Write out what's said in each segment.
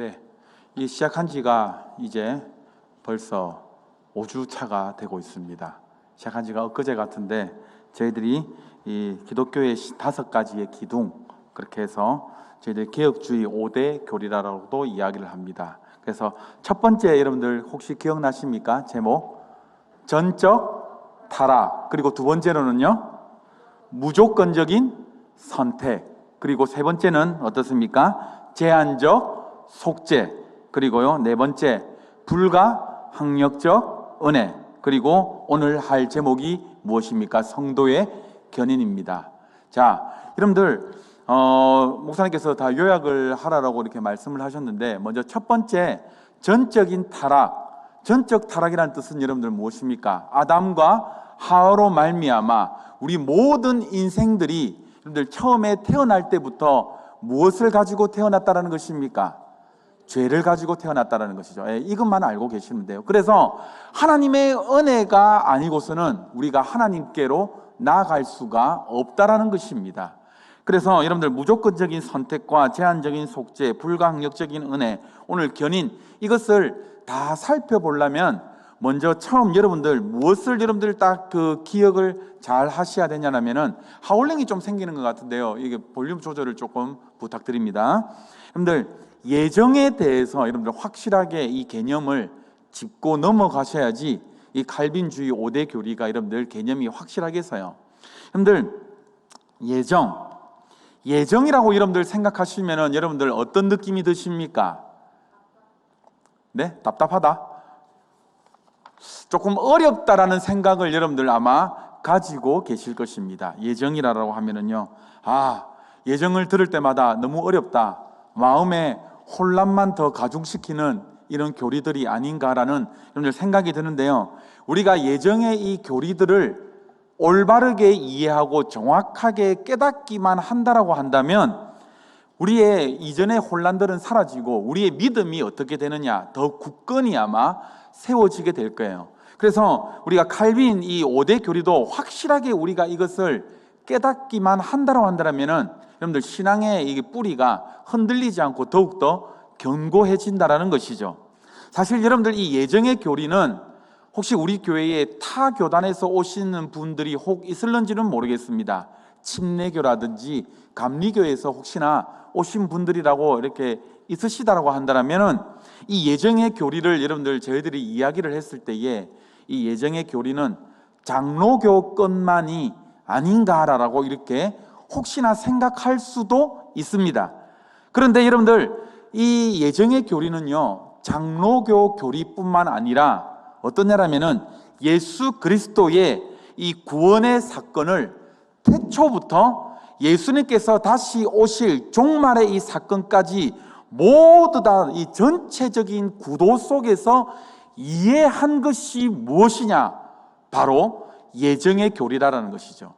네, 이 시작한 지가 이제 벌써 5주 차가 되고 있습니다. 시작한 지가 엊그제 같은데 저희들이 이 기독교의 5가지의 기둥, 그렇게 해서 저희들 개혁주의 5대 교리라고도 이야기를 합니다. 그래서 첫 번째, 여러분들 혹시 기억나십니까? 제목 전적 타락, 그리고 두 번째로는요 무조건적인 선택, 그리고 세 번째는 어떻습니까? 제한적 속죄, 그리고요 네 번째 불가항력적 은혜, 그리고 오늘 할 제목이 무엇입니까? 성도의 견인입니다. 자, 여러분들 목사님께서 다 요약을 하라고 이렇게 말씀을 하셨는데, 먼저 첫 번째 전적인 타락, 전적 타락이라는 뜻은 여러분들 무엇입니까? 아담과 하와로 말미암아 우리 모든 인생들이 여러분들 처음에 태어날 때부터 무엇을 가지고 태어났다는 것입니까? 죄를 가지고 태어났다는 것이죠. 이것만 알고 계시면 돼요. 그래서 하나님의 은혜가 아니고서는 우리가 하나님께로 나아갈 수가 없다라는 것입니다. 그래서 여러분들 무조건적인 선택과 제한적인 속죄, 불가항력적인 은혜, 오늘 견인, 이것을 다 살펴보려면 먼저 처음 여러분들 무엇을 여러분들 딱 그 기억을 잘 하셔야 되냐면은 하울링이 좀 생기는 것 같은데요. 이게 볼륨 조절을 조금 부탁드립니다. 여러분들 예정에 대해서 여러분들 확실하게 이 개념을 짚고 넘어가셔야지 이 칼빈주의 5대 교리가 여러분들 개념이 확실하게 서요. 여러분들 예정이라고 여러분들 생각하시면은 여러분들 어떤 느낌이 드십니까? 네? 답답하다? 조금 어렵다라는 생각을 여러분들 아마 가지고 계실 것입니다. 예정이라고 하면은요, 예정을 들을 때마다 너무 어렵다, 마음에 혼란만 더 가중시키는 이런 교리들이 아닌가라는 여러분들 생각이 드는데요, 우리가 예정의 이 교리들을 올바르게 이해하고 정확하게 깨닫기만 한다라고 한다면 우리의 이전의 혼란들은 사라지고 우리의 믿음이 어떻게 되느냐, 더 굳건히 아마 세워지게 될 거예요. 그래서 우리가 칼빈 이 5대 교리도 확실하게 우리가 이것을 깨닫기만 한다라고 한다면은 여러분들 신앙의 이 뿌리가 흔들리지 않고 더욱더 견고해진다라는 것이죠. 사실 여러분들 이 예정의 교리는 혹시 우리 교회에 타 교단에서 오시는 분들이 혹 있을런지는 모르겠습니다. 침례교라든지 감리교에서 혹시나 오신 분들이라고 이렇게 있으시다라고 한다면은 이 예정의 교리를 여러분들 저희들이 이야기를 했을 때에 이 예정의 교리는 장로교 것만이 아닌가라고 이렇게 혹시나 생각할 수도 있습니다. 그런데 여러분들 이 예정의 교리는요 장로교 교리뿐만 아니라 어떠냐라면은 예수 그리스도의 이 구원의 사건을 태초부터 예수님께서 다시 오실 종말의 이 사건까지 모두 다 이 전체적인 구도 속에서 이해한 것이 무엇이냐? 바로 예정의 교리라는 것이죠.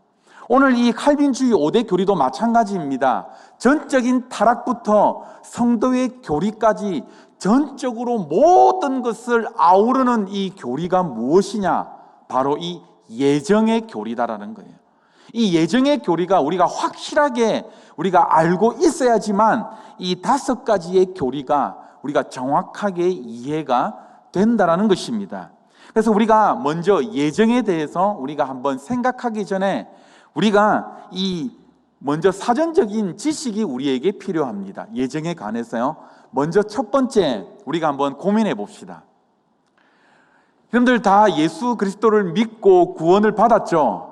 오늘 이 칼빈주의 5대 교리도 마찬가지입니다. 전적인 타락부터 성도의 교리까지 전적으로 모든 것을 아우르는 이 교리가 무엇이냐? 바로 이 예정의 교리다라는 거예요. 이 예정의 교리가 우리가 확실하게 우리가 알고 있어야지만 이 5가지의 교리가 우리가 정확하게 이해가 된다라는 것입니다. 그래서 우리가 먼저 예정에 대해서 우리가 한번 생각하기 전에 우리가 이 먼저 사전적인 지식이 우리에게 필요합니다. 예정에 관해서요. 먼저 첫 번째 우리가 한번 고민해 봅시다. 여러분들 다 예수 그리스도를 믿고 구원을 받았죠?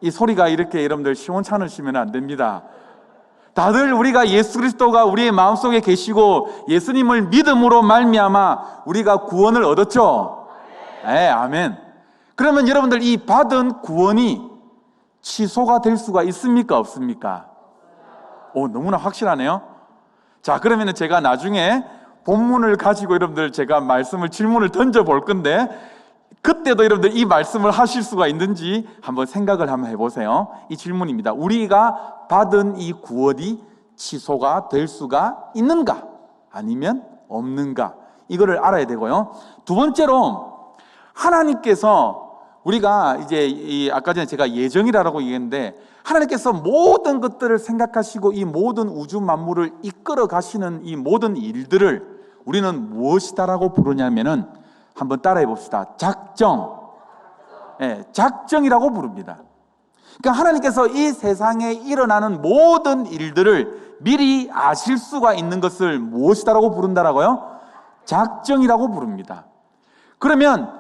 이 소리가 이렇게 여러분들 시원찮으시면 안 됩니다. 다들 우리가 예수 그리스도가 우리의 마음속에 계시고 예수님을 믿음으로 말미암아 우리가 구원을 얻었죠? 네, 아멘. 그러면 여러분들 이 받은 구원이 취소가 될 수가 있습니까? 없습니까? 너무나 확실하네요. 자, 그러면 제가 나중에 본문을 가지고 여러분들 제가 질문을 던져볼 건데 그때도 여러분들 이 말씀을 하실 수가 있는지 한번 생각을 한번 해보세요. 이 질문입니다. 우리가 받은 이 구원이 취소가 될 수가 있는가? 아니면 없는가? 이거를 알아야 되고요. 두 번째로 하나님께서 우리가 이제 아까 전에 제가 예정이라고 얘기했는데 하나님께서 모든 것들을 생각하시고 이 모든 우주 만물을 이끌어 가시는 이 모든 일들을 우리는 무엇이다라고 부르냐면은 한번 따라해 봅시다. 작정. 작정이라고 부릅니다. 그러니까 하나님께서 이 세상에 일어나는 모든 일들을 미리 아실 수가 있는 것을 무엇이다라고 부른다라고요? 작정이라고 부릅니다. 그러면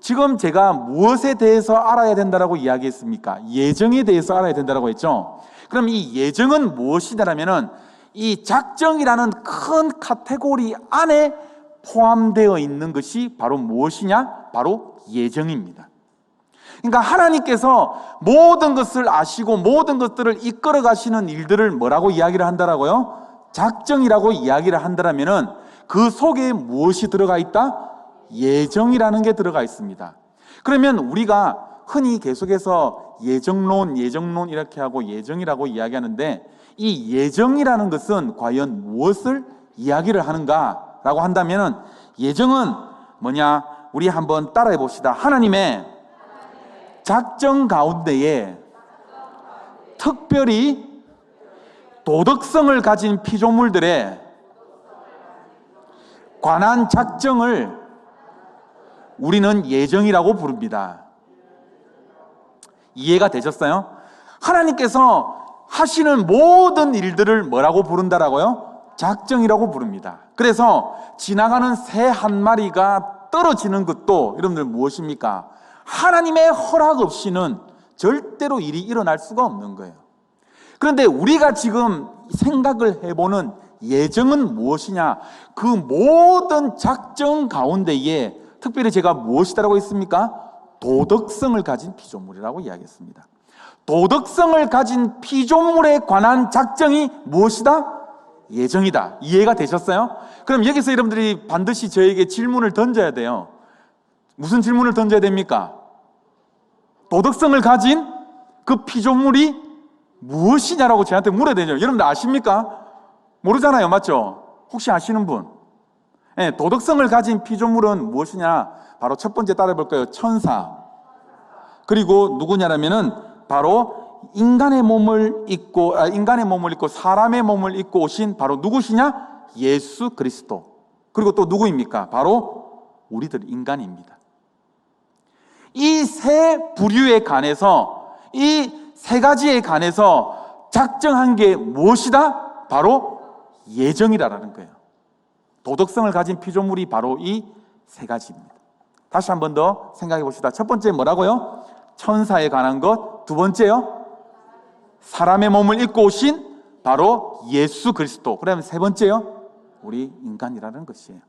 지금 제가 무엇에 대해서 알아야 된다라고 이야기했습니까? 예정에 대해서 알아야 된다라고 했죠. 그럼 이 예정은 무엇이냐면은 이 작정이라는 큰 카테고리 안에 포함되어 있는 것이 바로 무엇이냐? 바로 예정입니다. 그러니까 하나님께서 모든 것을 아시고 모든 것들을 이끌어 가시는 일들을 뭐라고 이야기를 한다라고요? 작정이라고 이야기를 한다라면은 그 속에 무엇이 들어가 있다? 예정이라는 게 들어가 있습니다. 그러면 우리가 흔히 계속해서 예정론 이렇게 하고 예정이라고 이야기하는데 이 예정이라는 것은 과연 무엇을 이야기를 하는가라고 한다면은 예정은 뭐냐? 우리 한번 따라해 봅시다. 하나님의 작정 가운데에 특별히 도덕성을 가진 피조물들에 관한 작정을 우리는 예정이라고 부릅니다. 이해가 되셨어요? 하나님께서 하시는 모든 일들을 뭐라고 부른다라고요? 작정이라고 부릅니다. 그래서 지나가는 새 한 마리가 떨어지는 것도 여러분들 무엇입니까? 하나님의 허락 없이는 절대로 일이 일어날 수가 없는 거예요. 그런데 우리가 지금 생각을 해보는 예정은 무엇이냐? 그 모든 작정 가운데에 특별히 제가 무엇이다라고 했습니까? 도덕성을 가진 피조물이라고 이야기했습니다. 도덕성을 가진 피조물에 관한 작정이 무엇이다? 예정이다. 이해가 되셨어요? 그럼 여기서 여러분들이 반드시 저에게 질문을 던져야 돼요. 무슨 질문을 던져야 됩니까? 도덕성을 가진 그 피조물이 무엇이냐라고 저한테 물어야 되죠. 여러분들 아십니까? 모르잖아요. 맞죠? 혹시 아시는 분? 도덕성을 가진 피조물은 무엇이냐? 바로 첫 번째 따라해볼까요? 천사. 그리고 누구냐라면은 바로 인간의 몸을 입고 사람의 몸을 입고 오신 바로 누구시냐? 예수 그리스도. 그리고 또 누구입니까? 바로 우리들 인간입니다. 이 세 부류에 관해서 이 세 가지에 관해서 작정한 게 무엇이다? 바로 예정이라는 거예요. 도덕성을 가진 피조물이 바로 이 세 가지입니다. 다시 한 번 더 생각해 봅시다. 첫 번째 뭐라고요? 천사에 관한 것. 두 번째요? 사람의 몸을 입고 오신 바로 예수 그리스도. 그다음에 세 번째요? 우리 인간이라는 것이에요.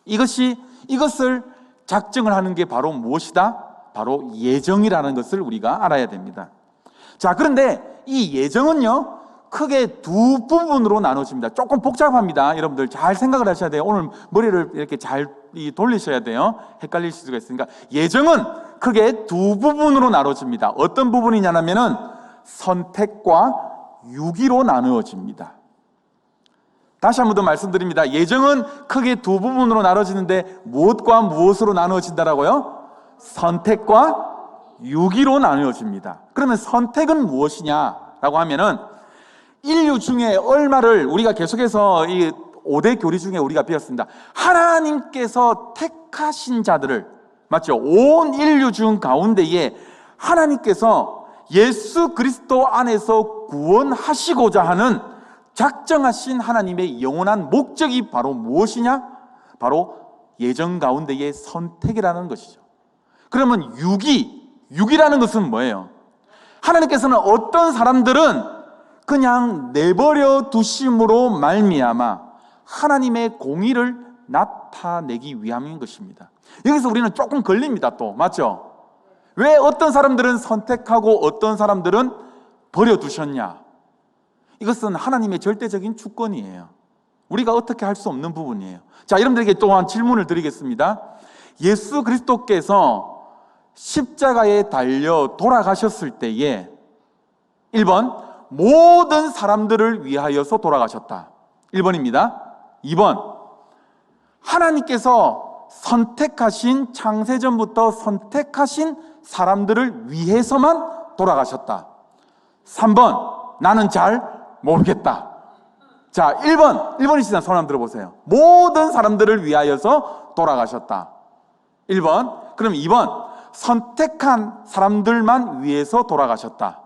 이것을 작정을 하는 게 바로 무엇이다? 바로 예정이라는 것을 우리가 알아야 됩니다. 자, 그런데 이 예정은요, 크게 두 부분으로 나눠집니다. 조금 복잡합니다. 여러분들 잘 생각을 하셔야 돼요. 오늘 머리를 이렇게 잘 돌리셔야 돼요. 헷갈릴 수가 있으니까. 예정은 크게 두 부분으로 나눠집니다. 어떤 부분이냐면은 선택과 유기로 나누어집니다. 다시 한 번 더 말씀드립니다. 예정은 크게 두 부분으로 나눠지는데 무엇과 무엇으로 나누어진다라고요? 선택과 유기로 나누어집니다. 그러면 선택은 무엇이냐라고 하면은 인류 중에 얼마를 우리가 계속해서 이 5대 교리 중에 우리가 배웠습니다. 하나님께서 택하신 자들을, 맞죠? 온 인류 중 가운데에 하나님께서 예수 그리스도 안에서 구원하시고자 하는 작정하신 하나님의 영원한 목적이 바로 무엇이냐? 바로 예정 가운데의 선택이라는 것이죠. 그러면 유기라는 것은 뭐예요? 하나님께서는 어떤 사람들은 그냥 내버려 두심으로 말미암아 하나님의 공의를 나타내기 위함인 것입니다. 여기서 우리는 조금 걸립니다. 또 맞죠? 왜 어떤 사람들은 선택하고 어떤 사람들은 버려두셨냐? 이것은 하나님의 절대적인 주권이에요. 우리가 어떻게 할 수 없는 부분이에요. 자, 여러분들에게 또한 질문을 드리겠습니다. 예수 그리스도께서 십자가에 달려 돌아가셨을 때에 1번 모든 사람들을 위하여서 돌아가셨다. 1번입니다. 2번 하나님께서 선택하신 창세전부터 선택하신 사람들을 위해서만 돌아가셨다. 3번, 나는 잘 모르겠다. 자, 1번이시잖아요. 손 한번 들어보세요. 모든 사람들을 위하여서 돌아가셨다. 1번. 그럼 2번, 선택한 사람들만 위해서 돌아가셨다.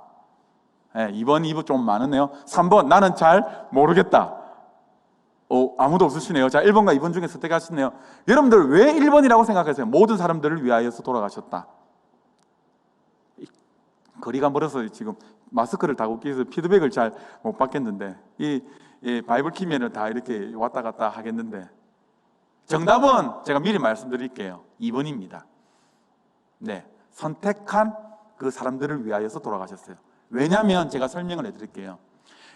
네, 2번 좀 많으네요. 3번, 나는 잘 모르겠다. 아무도 없으시네요. 자, 1번과 2번 중에 선택하시네요. 여러분들 왜 1번이라고 생각하세요? 모든 사람들을 위하여서 돌아가셨다. 거리가 멀어서 지금 마스크를 다고 끼서 피드백을 잘 못 받겠는데, 이 바이블 키면은 다 이렇게 왔다 갔다 하겠는데, 정답은 제가 미리 말씀드릴게요. 2번입니다. 네, 선택한 그 사람들을 위하여서 돌아가셨어요. 왜냐하면 제가 설명을 해드릴게요.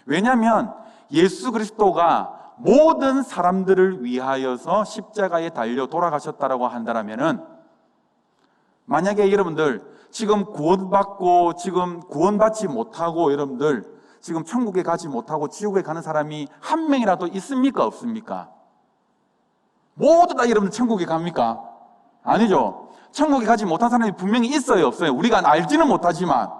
왜냐하면 예수 그리스도가 모든 사람들을 위하여서 십자가에 달려 돌아가셨다라고 한다면은, 만약에 여러분들 지금 구원받고 지금 구원받지 못하고 여러분들 지금 천국에 가지 못하고 지옥에 가는 사람이 한 명이라도 있습니까? 없습니까? 모두 다 여러분들 천국에 갑니까? 아니죠. 천국에 가지 못한 사람이 분명히 있어요, 없어요? 우리가 알지는 못하지만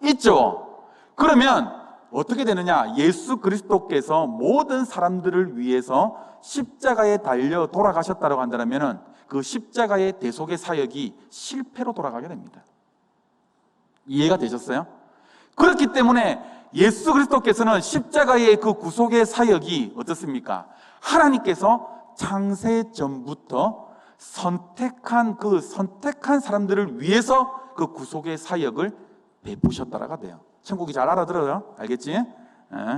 있죠. 그러면 어떻게 되느냐? 예수 그리스도께서 모든 사람들을 위해서 십자가에 달려 돌아가셨다고 한다면 그 십자가의 대속의 사역이 실패로 돌아가게 됩니다. 이해가 되셨어요? 그렇기 때문에 예수 그리스도께서는 십자가의 그 구속의 사역이 어떻습니까? 하나님께서 창세 전부터 선택한 사람들을 위해서 그 구속의 사역을 베푸셨다라가 돼요. 천국이 잘 알아들어요? 알겠지?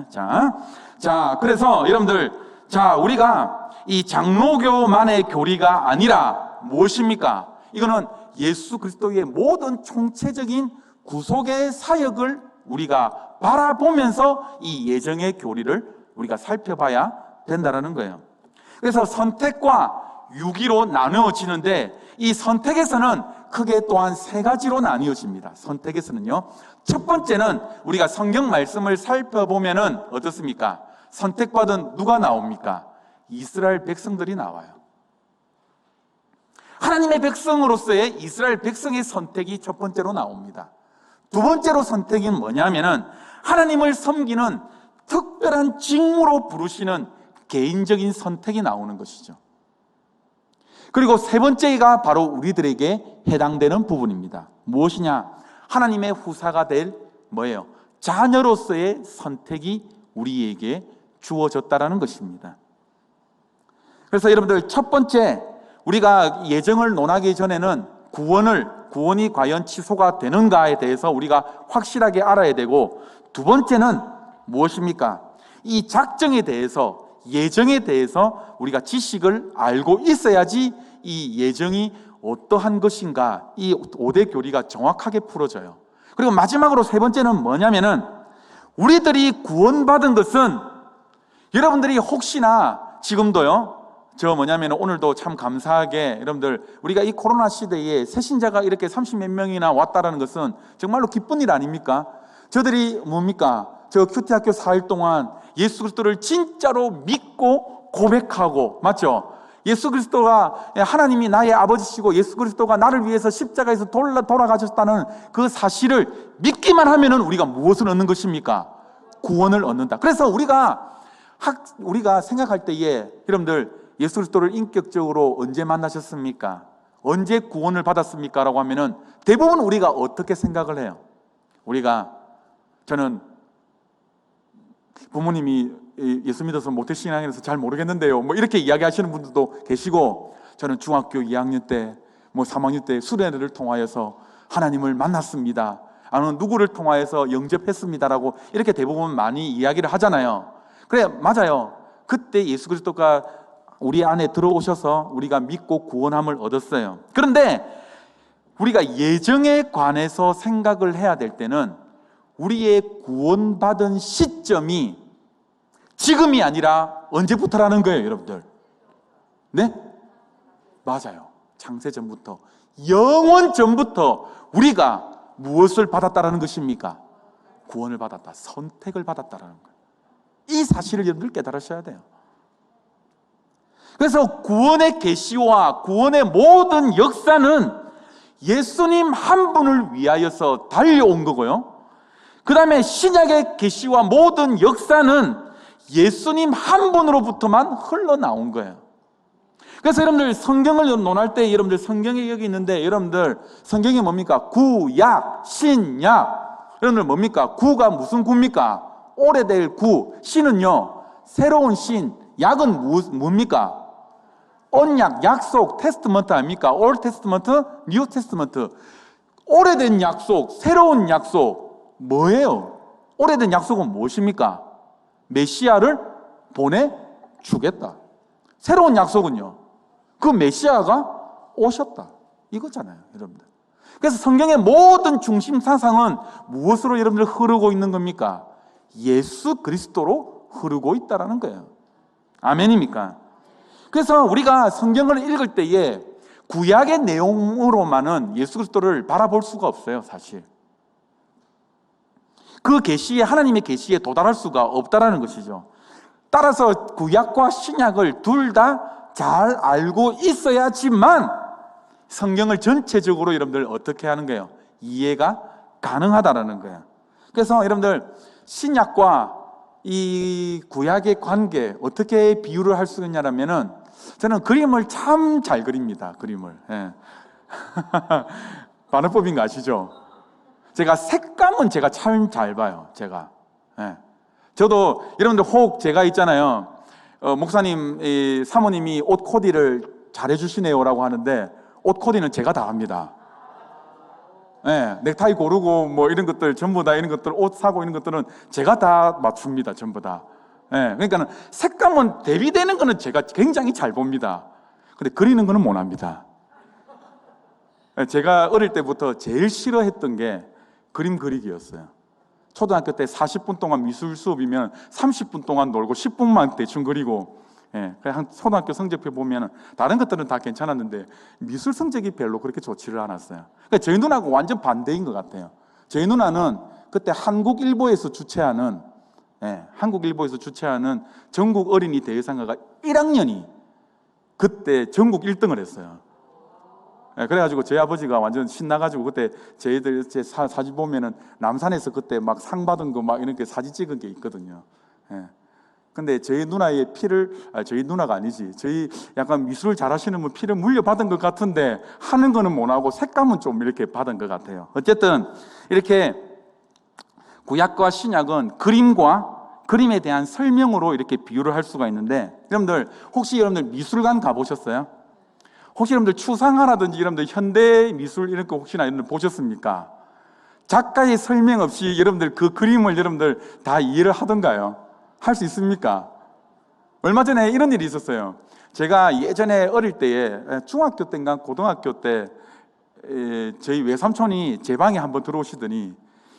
자, 그래서 여러분들, 자, 우리가 이 장로교만의 교리가 아니라 무엇입니까? 이거는 예수 그리스도의 모든 총체적인 구속의 사역을 우리가 바라보면서 이 예정의 교리를 우리가 살펴봐야 된다는 거예요. 그래서 선택과 유기로 나누어지는데, 이 선택에서는 크게 또한 세 가지로 나뉘어집니다. 선택에서는요, 첫 번째는 우리가 성경 말씀을 살펴보면은 어떻습니까? 선택받은 누가 나옵니까? 이스라엘 백성들이 나와요. 하나님의 백성으로서의 이스라엘 백성의 선택이 첫 번째로 나옵니다. 두 번째로 선택이 뭐냐면은 하나님을 섬기는 특별한 직무로 부르시는 개인적인 선택이 나오는 것이죠. 그리고 세 번째가 바로 우리들에게 해당되는 부분입니다. 무엇이냐? 하나님의 후사가 될 뭐예요? 자녀로서의 선택이 우리에게 주어졌다라는 것입니다. 그래서 여러분들, 첫 번째, 우리가 예정을 논하기 전에는 구원이 과연 취소가 되는가에 대해서 우리가 확실하게 알아야 되고, 두 번째는 무엇입니까? 이 작정에 대해서, 예정에 대해서 우리가 지식을 알고 있어야지 이 예정이 어떠한 것인가, 이 5대 교리가 정확하게 풀어져요. 그리고 마지막으로 세 번째는 뭐냐면은, 우리들이 구원받은 것은, 여러분들이 혹시나 지금도요, 오늘도 참 감사하게 여러분들, 우리가 이 코로나 시대에 새신자가 이렇게 30몇 명이나 왔다라는 것은 정말로 기쁜 일 아닙니까? 저들이 뭡니까? 저 큐티학교 4일 동안 예수 그리스도를 진짜로 믿고 고백하고, 맞죠? 예수 그리스도가 하나님이 나의 아버지시고 예수 그리스도가 나를 위해서 십자가에서 돌아가셨다는 그 사실을 믿기만 하면은 우리가 무엇을 얻는 것입니까? 구원을 얻는다. 그래서 우리가 생각할 때에 여러분들, 예수 그리스도를 인격적으로 언제 만나셨습니까? 언제 구원을 받았습니까? 라고 하면은 대부분 우리가 어떻게 생각을 해요? 저는 부모님이 예수 믿어서 모태신앙이라서 잘 모르겠는데요, 뭐 이렇게 이야기하시는 분들도 계시고, 저는 중학교 2학년 때, 3학년 때 수련회를 통하여서 하나님을 만났습니다, 아니면 누구를 통하여서 영접했습니다라고 이렇게 대부분 많이 이야기를 하잖아요. 그래, 맞아요. 그때 예수 그리스도가 우리 안에 들어오셔서 우리가 믿고 구원함을 얻었어요. 그런데 우리가 예정에 관해서 생각을 해야 될 때는 우리의 구원받은 시점이 지금이 아니라 언제부터라는 거예요, 여러분들. 네? 맞아요. 창세 전부터, 영원 전부터 우리가 무엇을 받았다라는 것입니까? 구원을 받았다, 선택을 받았다라는 거예요. 이 사실을 여러분들 깨달으셔야 돼요. 그래서 구원의 계시와 구원의 모든 역사는 예수님 한 분을 위하여서 달려온 거고요, 그 다음에 신약의 계시와 모든 역사는 예수님 한 분으로부터만 흘러나온 거예요. 그래서 여러분들 성경을 논할 때 여러분들 성경에 여기 있는데 여러분들 성경이 뭡니까? 구약, 신약. 여러분들 뭡니까? 구가 무슨 구입니까? 오래될 구. 신은요, 새로운 신. 약은 뭡니까? 언약, 약속, 테스트먼트 아닙니까? 올 테스트먼트, 뉴 테스트먼트. 오래된 약속, 새로운 약속. 뭐예요? 오래된 약속은 무엇입니까? 메시아를 보내주겠다. 새로운 약속은요, 그 메시아가 오셨다. 이거잖아요, 여러분들. 그래서 성경의 모든 중심 사상은 무엇으로 여러분들 흐르고 있는 겁니까? 예수 그리스도로 흐르고 있다는 거예요. 아멘입니까? 그래서 우리가 성경을 읽을 때에 구약의 내용으로만은 예수 그리스도를 바라볼 수가 없어요, 사실. 그 계시에, 하나님의 계시에 도달할 수가 없다라는 것이죠. 따라서 구약과 신약을 둘 다 잘 알고 있어야지만 성경을 전체적으로 여러분들 어떻게 하는 거예요? 이해가 가능하다라는 거예요. 그래서 여러분들 신약과 이 구약의 관계 어떻게 비유를 할 수 있냐면은 저는 그림을 참 잘 그립니다. 그림을. 예. 반어법인 거 아시죠? 제가 색감은 제가 참 잘 봐요. 제가. 예. 저도 여러분들 혹 제가 있잖아요. 목사님, 사모님이 옷 코디를 잘 해주시네요라고 하는데 옷 코디는 제가 다 합니다. 예, 넥타이 고르고 뭐 이런 것들 전부 다 이런 것들 옷 사고 이런 것들은 제가 다 맞춥니다. 전부 다. 예, 그러니까 색감은 대비되는 거는 제가 굉장히 잘 봅니다. 근데 그리는 거는 못 합니다. 예, 제가 어릴 때부터 제일 싫어했던 게 그림 그리기였어요. 초등학교 때 40분 동안 미술 수업이면 30분 동안 놀고 10분만 대충 그리고, 예, 한 초등학교 성적표 보면 다른 것들은 다 괜찮았는데 미술 성적이 별로 그렇게 좋지를 않았어요. 그러니까 저희 누나하고 완전 반대인 것 같아요. 저희 누나는 그때 한국일보에서 주최하는, 예, 한국일보에서 주최하는 전국 어린이 대회상가가 1학년이 그때 전국 1등을 했어요. 예, 그래가지고 저희 아버지가 완전 신나가지고 그때 저희들 제 사진 보면은 남산에서 그때 막 상 받은 거 막 이렇게 사진 찍은 게 있거든요. 예. 근데 저희 누나의 피를, 저희 누나가 아니지, 저희 약간 미술을 잘하시는 분 피를 물려받은 것 같은데 하는 거는 못하고 색감은 좀 이렇게 받은 것 같아요. 어쨌든 이렇게 구약과 신약은 그림에 대한 설명으로 이렇게 비유를 할 수가 있는데, 여러분들 혹시 여러분들 미술관 가보셨어요? 혹시 여러분들 추상화라든지 여러분들 현대 미술 이런 거 혹시나 여러분들 보셨습니까? 작가의 설명 없이 여러분들 그 그림을 여러분들 다 이해를 하던가요? 할 수 있습니까? 얼마 전에 이런 일이 있었어요. 제가 예전에 어릴 때에 중학교 때인가 고등학교 때 저희 외삼촌이 제 방에 한번 들어오시더니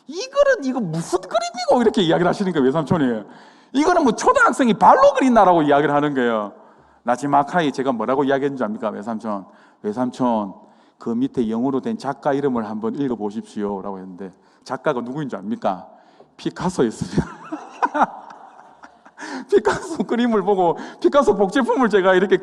이거 무슨 그림이고 이렇게 이야기를 하시는 거예요. 외삼촌이 이거는 뭐 초등학생이 발로 그린다라고 이야기를 하는 거예요. 나지막하게 제가 뭐라고 이야기했는 줄 압니까? 외삼촌 그 밑에 영어로 된 작가 이름을 한번 읽어보십시오 라고 했는데 작가가 누구인 줄 압니까? 피카소였습니다. 피카소 그림을 보고 피카소 복제품을 제가 이렇게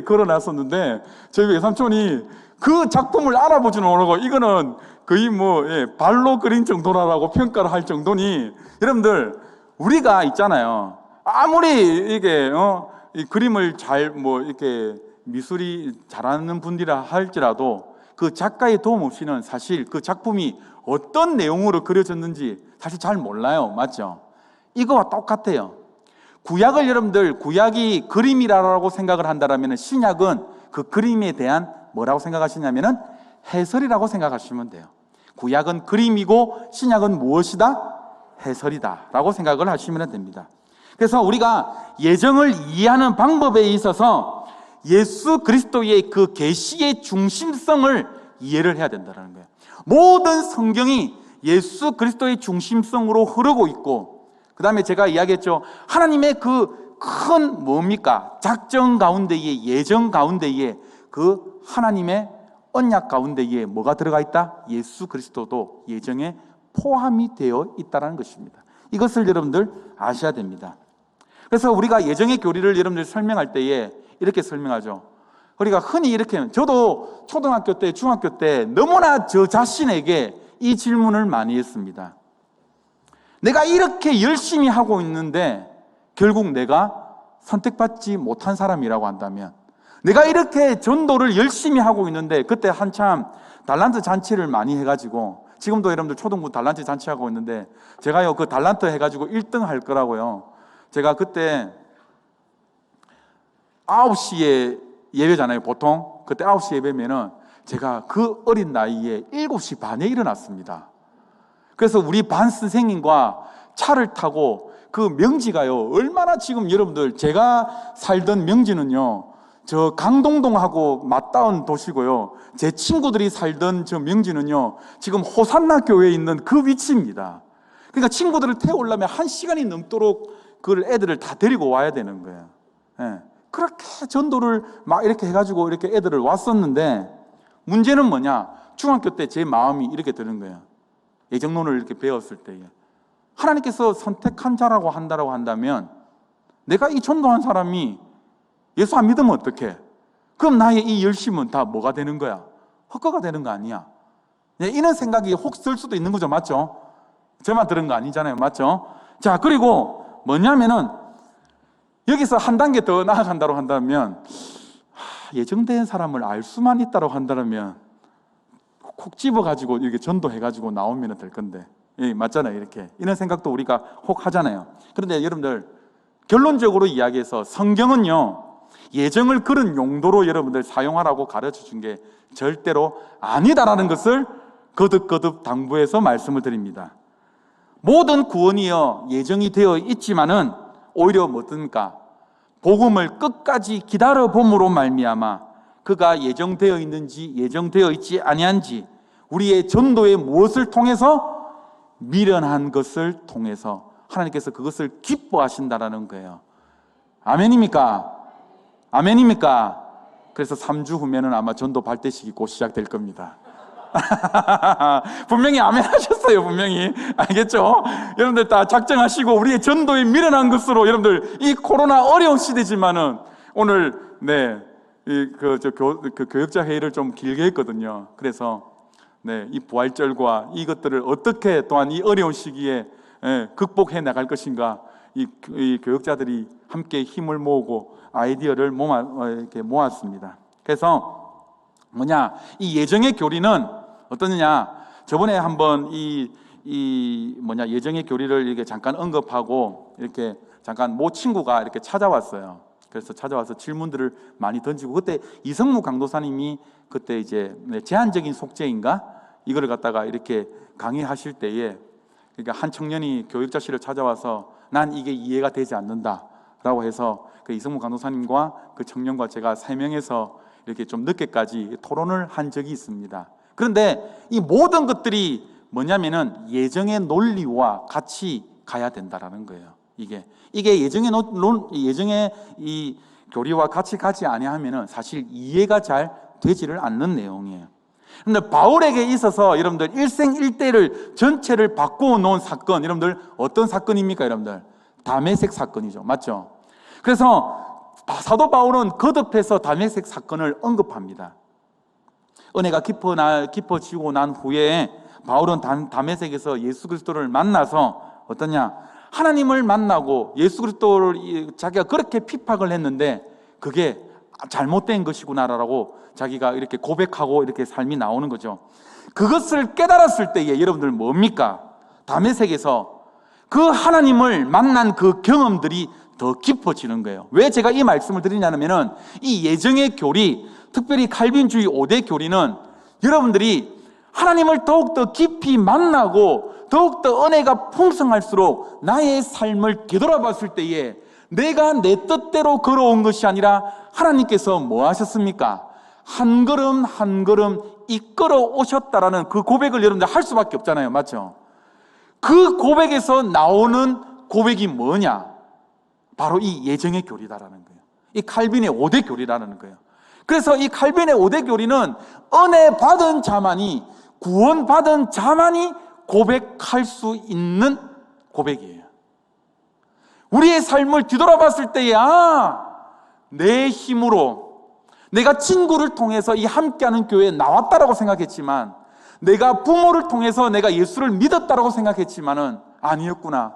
걸어놨었는데 저희 외삼촌이 그 작품을 알아보지는 못하고 이거는 거의 뭐 발로 그린 정도라고 평가를 할 정도니, 여러분들 우리가 있잖아요. 아무리 이게 이 그림을 잘 뭐 이렇게 미술이 잘하는 분들이라 할지라도 그 작가의 도움 없이는 사실 그 작품이 어떤 내용으로 그려졌는지 사실 잘 몰라요. 맞죠? 이거와 똑같아요. 구약을 여러분들 구약이 그림이라고 생각을 한다면 신약은 그 그림에 대한 뭐라고 생각하시냐면은 해설이라고 생각하시면 돼요. 구약은 그림이고 신약은 무엇이다? 해설이다 라고 생각을 하시면 됩니다. 그래서 우리가 예정을 이해하는 방법에 있어서 예수 그리스도의 그 계시의 중심성을 이해를 해야 된다는 거예요. 모든 성경이 예수 그리스도의 중심성으로 흐르고 있고, 그 다음에 제가 이야기했죠. 하나님의 그 큰 뭡니까? 작정 가운데에, 예정 가운데에 그 하나님의 언약 가운데에 뭐가 들어가 있다? 예수 그리스도도 예정에 포함이 되어 있다는 것입니다. 이것을 여러분들 아셔야 됩니다. 그래서 우리가 예정의 교리를 여러분들 설명할 때에 이렇게 설명하죠. 우리가 흔히 이렇게, 저도 초등학교 때, 중학교 때 너무나 저 자신에게 이 질문을 많이 했습니다. 내가 이렇게 열심히 하고 있는데 결국 내가 선택받지 못한 사람이라고 한다면, 내가 이렇게 전도를 열심히 하고 있는데, 그때 한참 달란트 잔치를 많이 해가지고, 지금도 여러분들 초등부 달란트 잔치하고 있는데, 제가요 그 달란트 해가지고 1등 할 거라고요. 제가 그때 9시에 예배잖아요 보통. 그때 9시 예배면은 제가 그 어린 나이에 7시 반에 일어났습니다. 그래서 우리 반 선생님과 차를 타고, 그 명지가요 얼마나, 지금 여러분들 제가 살던 명지는요 저 강동동하고 맞닿은 도시고요, 제 친구들이 살던 저 명지는요 지금 호산나 교회에 있는 그 위치입니다. 그러니까 친구들을 태우려면 1시간이 넘도록 그 애들을 다 데리고 와야 되는 거예요. 예. 그렇게 전도를 막 이렇게 해가지고 이렇게 애들을 왔었는데, 문제는 뭐냐, 중학교 때 제 마음이 이렇게 드는 거예요. 예정론을 이렇게 배웠을 때에 하나님께서 선택한 자라고 한다고 한다면, 내가 이 전도한 사람이 예수 안 믿으면 어떡해? 그럼 나의 이 열심은 다 뭐가 되는 거야? 헛거가 되는 거 아니야? 이런 생각이 혹 들 수도 있는 거죠. 맞죠? 저만 들은 거 아니잖아요. 맞죠? 자, 그리고 뭐냐면은 여기서 한 단계 더 나아간다고 한다면, 예정된 사람을 알 수만 있다고 한다면 콕 집어가지고 이렇게 전도해가지고 나오면 될 건데, 예, 맞잖아요. 이렇게 이런 생각도 우리가 혹 하잖아요. 그런데 여러분들, 결론적으로 이야기해서 성경은요 예정을 그런 용도로 여러분들 사용하라고 가르쳐 준 게 절대로 아니다라는 것을 거듭거듭 당부해서 말씀을 드립니다. 모든 구원이요 예정이 되어 있지만은 오히려 뭐든가 복음을 끝까지 기다려 봄으로 말미암아 그가 예정되어 있는지 예정되어 있지 아니한지, 우리의 전도에 무엇을 통해서, 미련한 것을 통해서 하나님께서 그것을 기뻐하신다라는 거예요. 아멘입니까? 아멘입니까? 그래서 3주 후면은 아마 전도 발대식이 곧 시작될 겁니다. 분명히 아멘 하셨어요. 분명히. 알겠죠? 여러분들 다 작정하시고, 우리의 전도에 미련한 것으로, 여러분들 이 코로나 어려운 시대지만은 오늘 그 교역자 회의를 좀 길게 했거든요. 그래서 이 부활절과 이것들을 어떻게 또한 이 어려운 시기에 극복해 나갈 것인가, 이 교역자들이 함께 힘을 모으고 아이디어를 이렇게 모았습니다. 그래서 뭐냐, 이 예정의 교리는 어떠느냐, 저번에 한번 예정의 교리를 이렇게 잠깐 언급하고, 이렇게 잠깐 모 친구가 이렇게 찾아왔어요. 그래서 찾아와서 질문들을 많이 던지고, 그때 이성무 강도사님이 그때 이제 제한적인 속죄인가 이거를 갖다가 이렇게 강의하실 때에, 그러니까 한 청년이 교육자실을 찾아와서 난 이게 이해가 되지 않는다라고 해서 그 이성무 강도사님과 그 청년과 제가 3명에서 이렇게 좀 늦게까지 토론을 한 적이 있습니다. 그런데 이 모든 것들이 뭐냐면은 예정의 논리와 같이 가야 된다라는 거예요. 이게 예정의 예정의 이 교리와 같이 가지 아니하면은 사실 이해가 잘 되지를 않는 내용이에요. 그런데 바울에게 있어서 여러분들 일생일대를 전체를 바꾸어 놓은 사건, 여러분들 어떤 사건입니까? 여러분들 다메섹 사건이죠. 맞죠? 그래서 사도 바울은 거듭해서 다메섹 사건을 언급합니다. 은혜가 깊어지고 난 후에 바울은 다메섹에서 예수 그리스도를 만나서 어떠냐, 하나님을 만나고 예수 그리스도를 자기가 그렇게 핍박을 했는데 그게 잘못된 것이구나라고 자기가 이렇게 고백하고 이렇게 삶이 나오는 거죠. 그것을 깨달았을 때에 여러분들 뭡니까? 다메섹에서 그 하나님을 만난 그 경험들이 더 깊어지는 거예요. 왜 제가 이 말씀을 드리냐면은, 이 예정의 교리, 특별히 칼빈주의 5대 교리는 여러분들이 하나님을 더욱더 깊이 만나고 더욱더 은혜가 풍성할수록 나의 삶을 되돌아봤을 때에 내가 내 뜻대로 걸어온 것이 아니라 하나님께서 뭐 하셨습니까? 한 걸음 한 걸음 이끌어 오셨다라는 그 고백을 여러분들 할 수밖에 없잖아요. 맞죠? 그 고백에서 나오는 고백이 뭐냐? 바로 이 예정의 교리다라는 거예요. 이 칼빈의 5대 교리라는 거예요. 그래서 이 칼빈의 5대 교리는 은혜 받은 자만이, 구원받은 자만이 고백할 수 있는 고백이에요. 우리의 삶을 뒤돌아봤을 때에 내 힘으로, 내가 친구를 통해서 이 함께하는 교회에 나왔다라고 생각했지만, 내가 부모를 통해서 내가 예수를 믿었다라고 생각했지만은 아니었구나.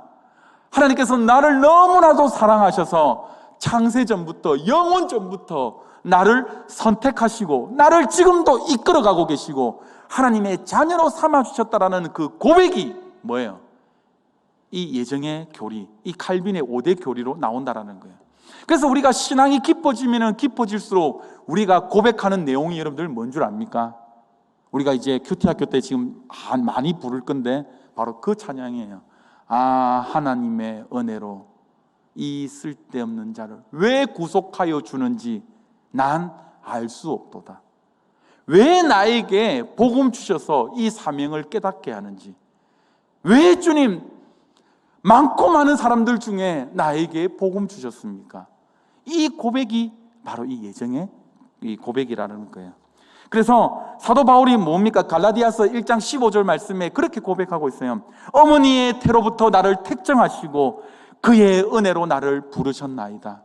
하나님께서 나를 너무나도 사랑하셔서 창세전부터, 영원전부터 나를 선택하시고 나를 지금도 이끌어가고 계시고 하나님의 자녀로 삼아주셨다라는 그 고백이 뭐예요? 이 예정의 교리, 이 칼빈의 5대 교리로 나온다라는 거예요. 그래서 우리가 신앙이 깊어지면 깊어질수록 우리가 고백하는 내용이 여러분들 뭔 줄 압니까? 우리가 이제 큐티학교 때 지금 많이 부를 건데 바로 그 찬양이에요. 하나님의 은혜로 이 쓸데없는 자를 왜 구속하여 주는지 난 알 수 없도다. 왜 나에게 복음 주셔서 이 사명을 깨닫게 하는지, 왜 주님 많고 많은 사람들 중에 나에게 복음 주셨습니까? 이 고백이 바로 이 예정의 이 고백이라는 거예요. 그래서 사도 바울이 뭡니까? 갈라디아서 1장 15절 말씀에 그렇게 고백하고 있어요. 어머니의 태로부터 나를 택정하시고 그의 은혜로 나를 부르셨나이다.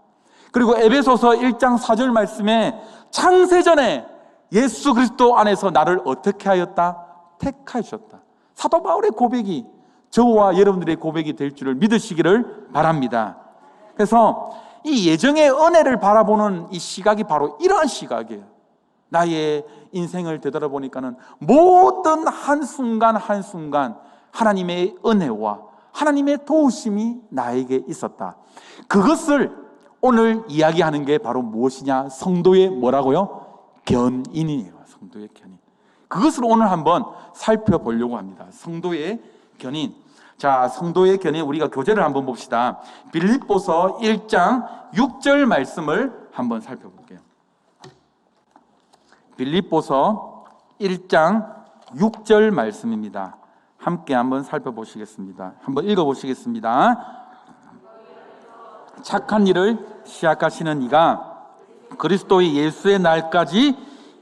그리고 에베소서 1장 4절 말씀에 창세전에 예수 그리스도 안에서 나를 어떻게 하였다? 택하셨다. 사도 바울의 고백이 저와 여러분들의 고백이 될 줄을 믿으시기를 바랍니다. 그래서 이 예정의 은혜를 바라보는 이 시각이 바로 이러한 시각이에요. 나의 인생을 되돌아보니까는 모든 한순간 한순간 하나님의 은혜와 하나님의 도우심이 나에게 있었다. 그것을 오늘 이야기하는 게 바로 무엇이냐? 성도의 뭐라고요? 견인이에요. 성도의 견인. 그것을 오늘 한번 살펴보려고 합니다. 성도의 견인. 자, 성도의 견인, 우리가 교재를 한번 봅시다. 빌립보서 1장 6절 말씀을 한번 살펴볼게요. 빌립보서 1장 6절 말씀입니다. 함께 한번 살펴보시겠습니다. 한번 읽어보시겠습니다. 착한 일을 시작하시는 이가 그리스도의 예수의 날까지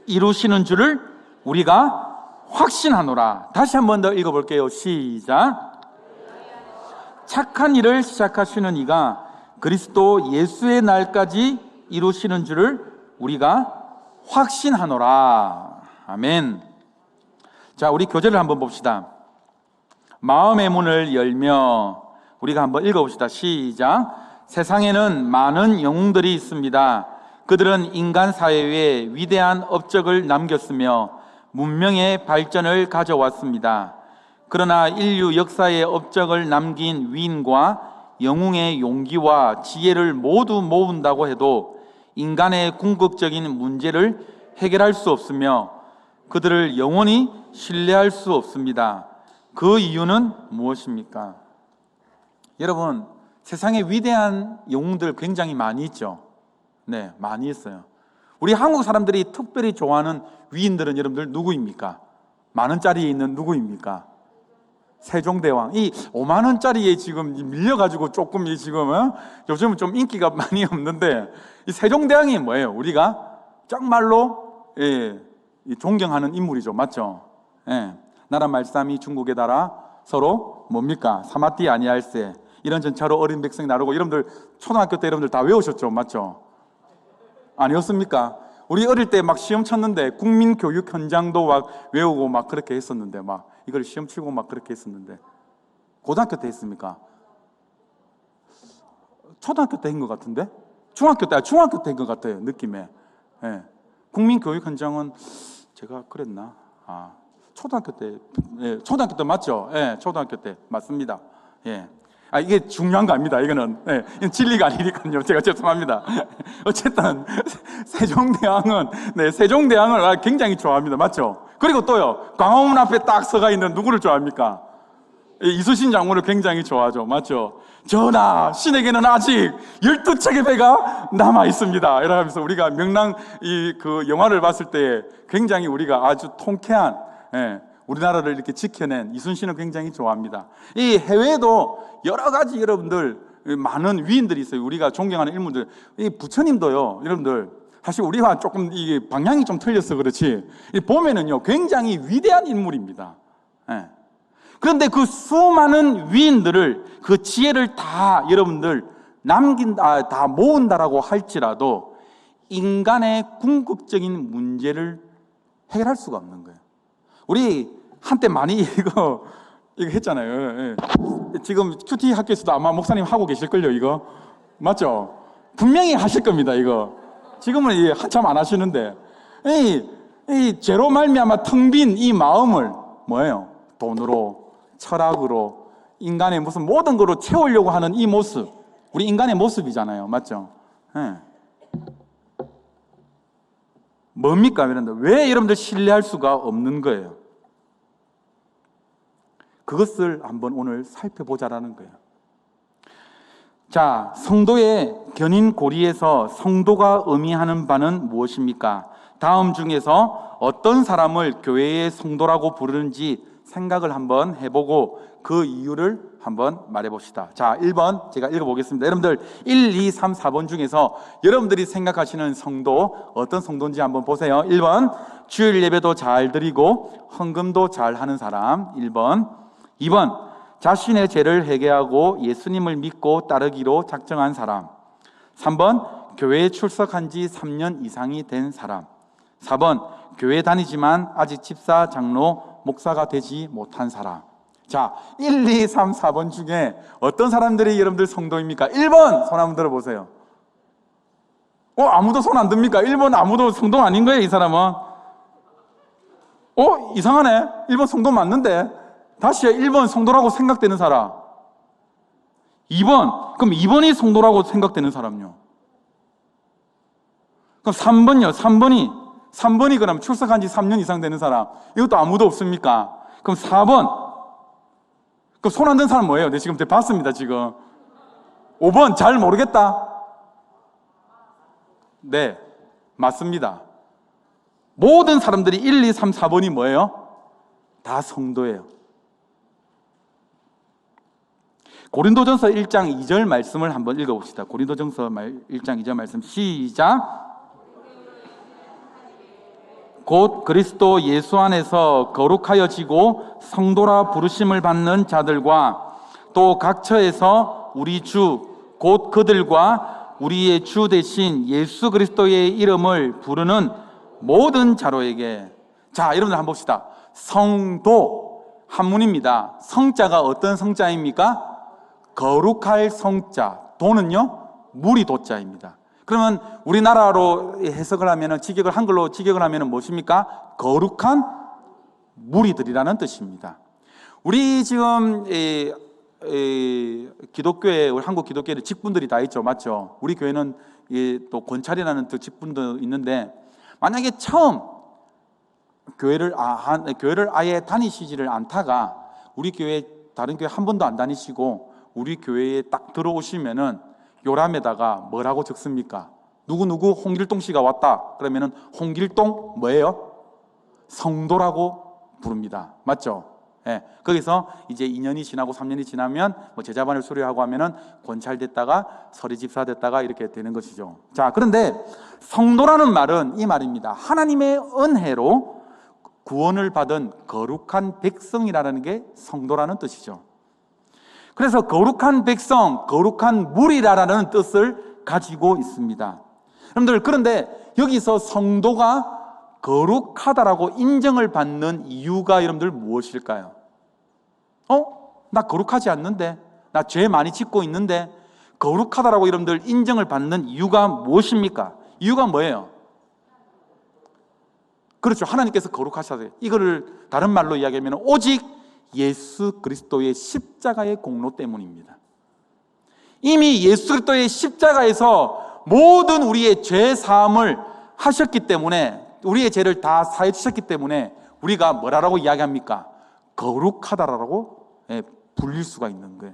이루시는 줄을 우리가 확신하노라. 다시 한번 더 읽어볼게요. 시작. 착한 일을 시작하시는 이가 그리스도 예수의 날까지 이루시는 줄을 우리가 확신하노라. 아멘. 자, 우리 교재를 한번 봅시다. 마음의 문을 열며 우리가 한번 읽어봅시다. 시작. 세상에는 많은 영웅들이 있습니다. 그들은 인간 사회에 위대한 업적을 남겼으며 문명의 발전을 가져왔습니다. 그러나 인류 역사의 업적을 남긴 위인과 영웅의 용기와 지혜를 모두 모은다고 해도 인간의 궁극적인 문제를 해결할 수 없으며 그들을 영원히 신뢰할 수 없습니다. 그 이유는 무엇입니까? 여러분, 세상에 위대한 영웅들 굉장히 많이 있죠. 네, 많이 있어요. 우리 한국 사람들이 특별히 좋아하는 위인들은 여러분들 누구입니까? 만 원짜리에 있는 누구입니까? 세종대왕. 이 5만 원짜리에 지금 밀려가지고 조금 지금 요즘은 좀 인기가 많이 없는데 이 세종대왕이 뭐예요? 우리가 정말로 존경하는 인물이죠. 맞죠? 예. 나라 말싸미 중국에 달아 서로 뭡니까? 사마띠 아니할세. 이런 전차로 어린 백성 나르고. 여러분들 초등학교 때 여러분들 다 외우셨죠? 맞죠? 아니었습니까? 우리 어릴 때 막 시험 쳤는데 국민교육 현장도 막 외우고 막 그렇게 했었는데 막 이걸 시험 치고 막 그렇게 했었는데 고등학교 때 했습니까? 초등학교 때 한 것 같은데? 중학교 때 한 것 같아요. 느낌에. 예. 국민교육 현장은 제가 그랬나? 초등학교 때, 초등학교 때 맞죠? 예, 초등학교 때 맞습니다. 예. 이게 중요한 거 아닙니다. 이거는 진리가 아니니까요. 제가 죄송합니다. 어쨌든 세종대왕은 세종대왕을 굉장히 좋아합니다. 맞죠? 그리고 또요, 광화문 앞에 딱 서가 있는 누구를 좋아합니까? 이순신 장군을 굉장히 좋아하죠. 맞죠? 전하, 신에게는 아직 12척의 배가 남아 있습니다. 이러면서 우리가 명랑 그 영화를 봤을 때 굉장히 우리가 아주 통쾌한 우리나라를 이렇게 지켜낸 이순신을 굉장히 좋아합니다. 이 해외에도 여러 가지 여러분들 많은 위인들이 있어요. 우리가 존경하는 인물들. 이 부처님도요, 여러분들 사실 우리와 조금 이 방향이 좀 틀려서 그렇지 보면은요 굉장히 위대한 인물입니다. 그런데 그 수많은 위인들을 그 지혜를 다 여러분들 남긴다, 다 모은다라고 할지라도 인간의 궁극적인 문제를 해결할 수가 없는 거예요. 우리 한때 많이 이거 이거 했잖아요. 예. 지금 큐티 학교에서도 아마 목사님 하고 계실걸요, 이거. 맞죠? 분명히 하실 겁니다, 이거. 지금은 한참 안 하시는데. 이 죄로 말미암아 텅 빈 이 마음을 뭐예요? 돈으로, 철학으로, 인간의 무슨 모든 거로 채우려고 하는 이 모습. 우리 인간의 모습이잖아요. 맞죠? 예. 뭡니까? 왜 여러분들 신뢰할 수가 없는 거예요? 그것을 한번 오늘 살펴보자라는 거예요. 자, 성도의 견인고리에서 성도가 의미하는 바는 무엇입니까? 다음 중에서 어떤 사람을 교회의 성도라고 부르는지 생각을 한번 해보고 그 이유를 한번 말해봅시다. 자, 1번 제가 읽어보겠습니다. 여러분들 1, 2, 3, 4번 중에서 여러분들이 생각하시는 성도 어떤 성도인지 한번 보세요. 1번 주일 예배도 잘 드리고 헌금도 잘 하는 사람. 1번. 2번 자신의 죄를 회개하고 예수님을 믿고 따르기로 작정한 사람. 3번 교회에 출석한 지 3년 이상이 된 사람. 4번 교회 다니지만 아직 집사, 장로, 목사가 되지 못한 사람. 자, 1, 2, 3, 4번 중에 어떤 사람들이 여러분들 성도입니까? 1번 손 한번 들어보세요. 아무도 손 안 듭니까? 1번 아무도 성도 아닌 거예요, 이 사람은. 이상하네. 1번 성도 맞는데. 다시요. 1번 성도라고 생각되는 사람. 2번. 그럼 2번이 성도라고 생각되는 사람요. 그럼 3번요. 3번이 그럼 출석한 지 3년 이상 되는 사람. 이것도 아무도 없습니까? 그럼 4번. 그럼 손 안 든 사람 뭐예요? 네, 지금 봤습니다, 지금. 5번 잘 모르겠다. 네, 맞습니다. 모든 사람들이 1, 2, 3, 4번이 뭐예요? 다 성도예요. 고린도전서 1장 2절 말씀을 한번 읽어봅시다. 고린도전서 1장 2절 말씀 시작. 곧 그리스도 예수 안에서 거룩하여지고 성도라 부르심을 받는 자들과 또 각 처에서 우리 주 곧 그들과 우리의 주 대신 예수 그리스도의 이름을 부르는 모든 자로에게. 자, 여러분들 한번 봅시다. 성도 한문입니다. 성자가 어떤 성자입니까? 거룩할 성자. 도는요 무리 도자입니다. 그러면 우리나라로 해석을 하면은 한글로 직역을 하면은 무엇입니까? 거룩한 무리들이라는 뜻입니다. 우리 지금 기독교에, 우리 한국 기독교에 직분들이 다 있죠, 맞죠? 우리 교회는 또 권찰이라는 또 직분도 있는데, 만약에 처음 교회를 아예 다니시지를 않다가 우리 교회 다른 교회 한 번도 안 다니시고 우리 교회에 딱 들어오시면은 요람에다가 뭐라고 적습니까? 누구누구 홍길동 씨가 왔다 그러면은 홍길동 뭐예요? 성도라고 부릅니다. 맞죠? 예. 거기서 이제 2년이 지나고 3년이 지나면 뭐 제자반을 수료하고 하면은 권찰됐다가 서리집사 됐다가 이렇게 되는 것이죠. 자, 그런데 성도라는 말은 이 말입니다. 하나님의 은혜로 구원을 받은 거룩한 백성이라는 게 성도라는 뜻이죠. 그래서 거룩한 백성, 거룩한 무리라는 뜻을 가지고 있습니다. 여러분들, 그런데 여기서 성도가 거룩하다라고 인정을 받는 이유가 여러분들 무엇일까요? 나 거룩하지 않는데, 나 죄 많이 짓고 있는데 거룩하다라고 여러분들 인정을 받는 이유가 무엇입니까? 이유가 뭐예요? 그렇죠. 하나님께서 거룩하셔서, 이거를 다른 말로 이야기하면 오직 예수 그리스도의 십자가의 공로 때문입니다. 이미 예수 그리스도의 십자가에서 모든 우리의 죄 사함을 하셨기 때문에, 우리의 죄를 다 사해 주셨기 때문에 우리가 뭐라고 이야기합니까? 거룩하다라고 불릴 수가 있는 거예요.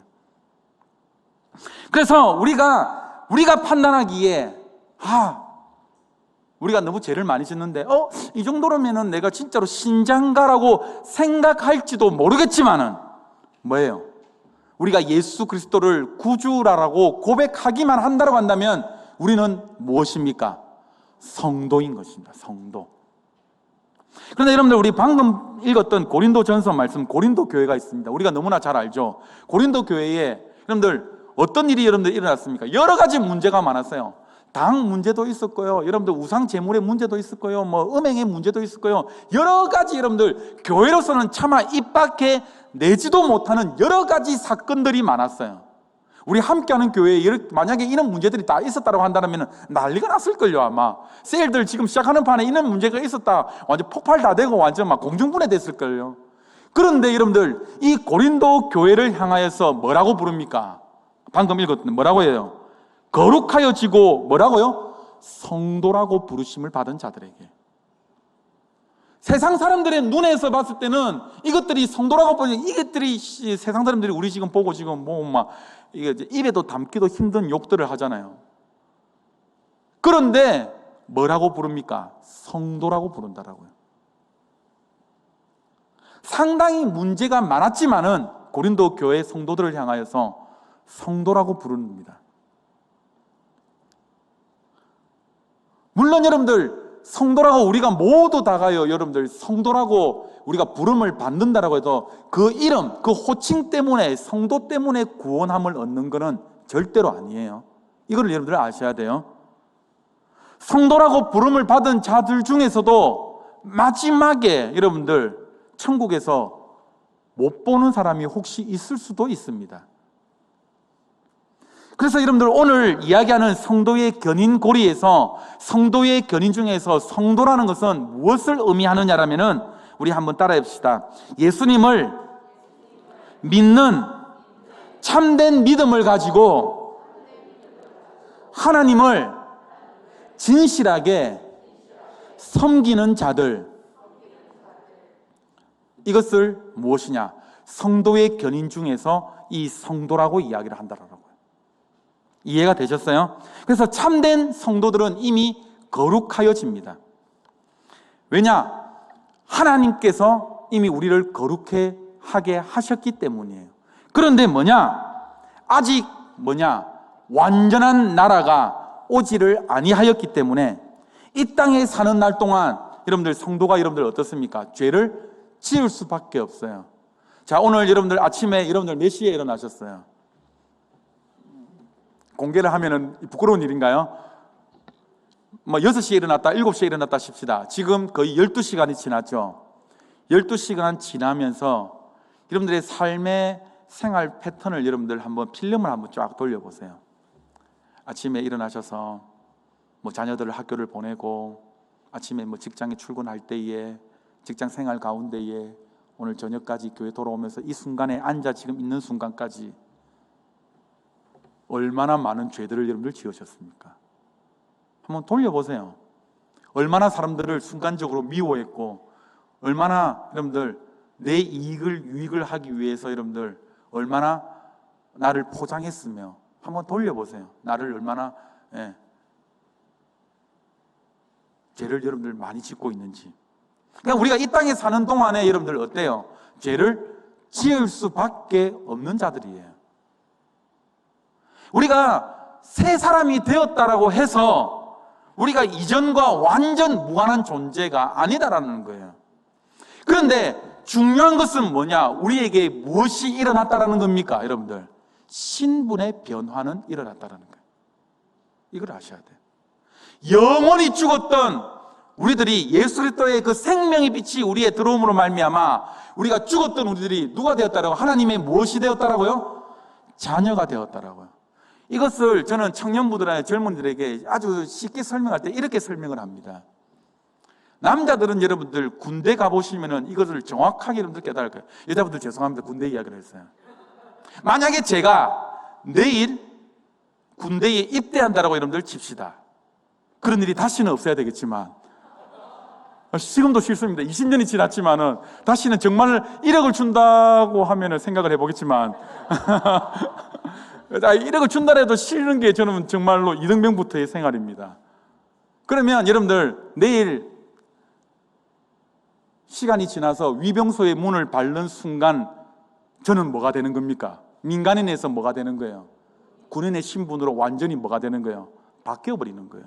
그래서 우리가 판단하기에 우리가 너무 죄를 많이 짓는데 이 정도라면은 내가 진짜로 신자인가라고 생각할지도 모르겠지만은 뭐예요? 우리가 예수 그리스도를 구주라고 고백하기만 한다고 한다면 우리는 무엇입니까? 성도인 것입니다. 성도. 그런데 여러분들, 우리 방금 읽었던 고린도전서 말씀, 고린도 교회가 있습니다. 우리가 너무나 잘 알죠. 고린도 교회에 여러분들 어떤 일이 여러분들 일어났습니까? 여러 가지 문제가 많았어요. 당 문제도 있었고요. 여러분들 우상 제물의 문제도 있었고요. 뭐 음행의 문제도 있었고요. 여러 가지 여러분들 교회로서는 차마 입 밖에 내지도 못하는 여러 가지 사건들이 많았어요. 우리 함께하는 교회에 만약에 이런 문제들이 다 있었다고 한다면 난리가 났을걸요. 아마 셀들 지금 시작하는 판에 이런 문제가 있었다 완전 폭발 다 되고 완전 막 공중분해됐을걸요. 그런데 여러분들 이 고린도 교회를 향하여서 뭐라고 부릅니까? 방금 읽었는데 뭐라고 해요? 거룩하여지고 뭐라고요? 성도라고 부르심을 받은 자들에게. 세상 사람들의 눈에서 봤을 때는 이것들이 성도라고 보니 이것들이 세상 사람들이 우리 지금 보고 지금 뭐 막 이게 입에도 담기도 힘든 욕들을 하잖아요. 그런데 뭐라고 부릅니까? 성도라고 부른다라고요. 상당히 문제가 많았지만은 고린도 교회 성도들을 향하여서 성도라고 부릅니다. 물론 여러분들 성도라고 우리가 모두 다가요. 여러분들 성도라고 우리가 부름을 받는다라고 해도 그 이름, 그 호칭 때문에 성도 때문에 구원함을 얻는 것은 절대로 아니에요. 이걸 여러분들 아셔야 돼요. 성도라고 부름을 받은 자들 중에서도 마지막에 여러분들 천국에서 못 보는 사람이 혹시 있을 수도 있습니다. 그래서 여러분들 오늘 이야기하는 성도의 견인고리에서 성도의 견인 중에서 성도라는 것은 무엇을 의미하느냐라면은 우리 한번 따라해 봅시다. 예수님을 믿는 참된 믿음을 가지고 하나님을 진실하게 섬기는 자들, 이것을 무엇이냐? 성도의 견인 중에서 이 성도라고 이야기를 한다라고요. 이해가 되셨어요? 그래서 참된 성도들은 이미 거룩하여집니다. 왜냐? 하나님께서 이미 우리를 거룩해 하게 하셨기 때문이에요. 그런데 아직 완전한 나라가 오지를 아니하였기 때문에 이 땅에 사는 날 동안 여러분들 성도가 여러분들 어떻습니까? 죄를 지을 수밖에 없어요. 자, 오늘 여러분들 아침에 여러분들 몇 시에 일어나셨어요? 공개를 하면은 부끄러운 일인가요? 6시에 일어났다, 7시에 일어났다 싶시다. 지금 거의 12시간이 지났죠. 12시간 지나면서 여러분들의 삶의 생활 패턴을 여러분들 한번 필름을 한번 쫙 돌려보세요. 아침에 일어나셔서 자녀들을 학교를 보내고 아침에 직장에 출근할 때에 직장 생활 가운데에 오늘 저녁까지 교회 돌아오면서 이 순간에 앉아 지금 있는 순간까지 얼마나 많은 죄들을 여러분들 지으셨습니까? 한번 돌려보세요. 얼마나 사람들을 순간적으로 미워했고 얼마나 여러분들 내 유익을 하기 위해서 여러분들 얼마나 나를 포장했으며 한번 돌려보세요. 나를 얼마나 죄를 여러분들 많이 짓고 있는지. 그러니까 우리가 이 땅에 사는 동안에 여러분들 어때요? 죄를 지을 수밖에 없는 자들이에요. 우리가 새 사람이 되었다라고 해서 우리가 이전과 완전 무관한 존재가 아니다라는 거예요. 그런데 중요한 것은 우리에게 무엇이 일어났다라는 겁니까? 여러분들, 신분의 변화는 일어났다라는 거예요. 이걸 아셔야 돼요. 영원히 죽었던 우리들이 예수 그리스도의 그 생명의 빛이 우리에 들어옴으로 말미암아 우리가 죽었던 우리들이 누가 되었다라고? 하나님의 무엇이 되었다라고요? 자녀가 되었다라고요. 이것을 저는 청년부들이나 젊은이들에게 아주 쉽게 설명할 때 이렇게 설명을 합니다. 남자들은 여러분들 군대 가보시면은 이것을 정확하게 여러분들 깨달을 거예요. 여자분들 죄송합니다. 군대 이야기를 했어요. 만약에 제가 내일 군대에 입대한다라고 여러분들 칩시다. 그런 일이 다시는 없어야 되겠지만 지금도 싫습니다. 20년이 지났지만은 다시는 정말 1억을 준다고 하면은 생각을 해보겠지만 1억을 준다 해도 싫은 게 저는 정말로 이등병부터의 생활입니다. 그러면 여러분들 내일 시간이 지나서 위병소의 문을 밟는 순간 저는 뭐가 되는 겁니까? 민간인에서 뭐가 되는 거예요? 군인의 신분으로 완전히 뭐가 되는 거예요? 바뀌어버리는 거예요.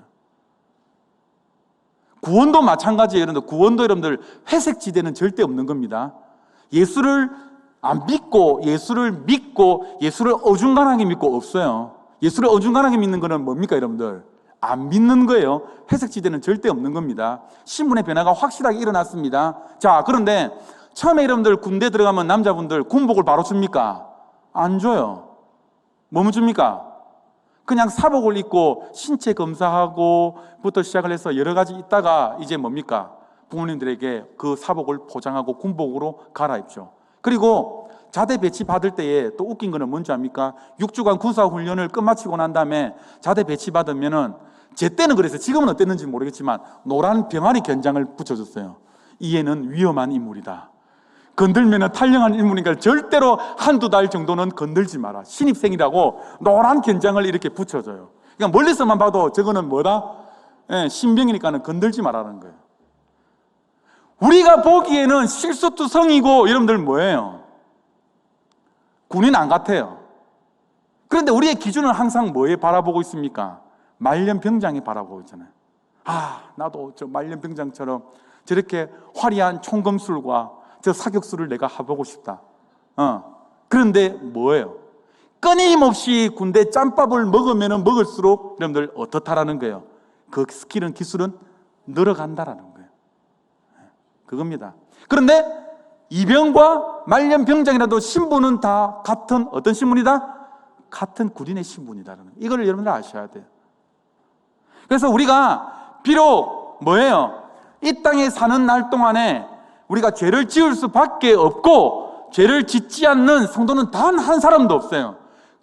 구원도 마찬가지예요. 여러분들, 구원도 여러분들 회색 지대는 절대 없는 겁니다. 예수를 안 믿고 예수를 어중간하게 믿고 없어요. 예수를 어중간하게 믿는 거는 뭡니까 여러분들? 안 믿는 거예요. 회색지대는 절대 없는 겁니다. 신분의 변화가 확실하게 일어났습니다. 자, 그런데 처음에 여러분들 군대 들어가면 남자분들 군복을 바로 줍니까? 안 줘요. 뭐 줍니까? 그냥 사복을 입고 신체 검사하고부터 시작을 해서 여러 가지 있다가 이제 뭡니까? 부모님들에게 그 사복을 포장하고 군복으로 갈아입죠. 그리고 자대 배치 받을 때에 또 웃긴 거는 뭔지 압니까? 6주간 군사훈련을 끝마치고 난 다음에 자대 배치 받으면은 제 때는 그래서 지금은 어땠는지 모르겠지만 노란 병아리 견장을 붙여줬어요. 이 애는 위험한 인물이다. 건들면은 탈영한 인물이니까 절대로 한두 달 정도는 건들지 마라. 신입생이라고 노란 견장을 이렇게 붙여줘요. 그러니까 멀리서만 봐도 저거는 뭐다? 신병이니까는 건들지 말라는 거예요. 우리가 보기에는 실수투성이고 여러분들 뭐예요? 군인 안 같아요. 그런데 우리의 기준은 항상 뭐에 바라보고 있습니까? 말년병장에 바라보고 있잖아요. 나도 저 말년병장처럼 저렇게 화려한 총검술과 저 사격술을 내가 해보고 싶다. 그런데 뭐예요? 끊임없이 군대 짬밥을 먹으면 먹을수록 여러분들 어떻다라는 거예요? 그 스킬은, 기술은 늘어간다라는 거예요. 그겁니다. 그런데 이병과 말년병장이라도 신분은 다 같은 어떤 신분이다? 같은 군인의 신분이다라는 거예요. 이걸 여러분들 아셔야 돼요. 그래서 우리가 비록 뭐예요? 이 땅에 사는 날 동안에 우리가 죄를 지을 수밖에 없고 죄를 짓지 않는 성도는 단 한 사람도 없어요.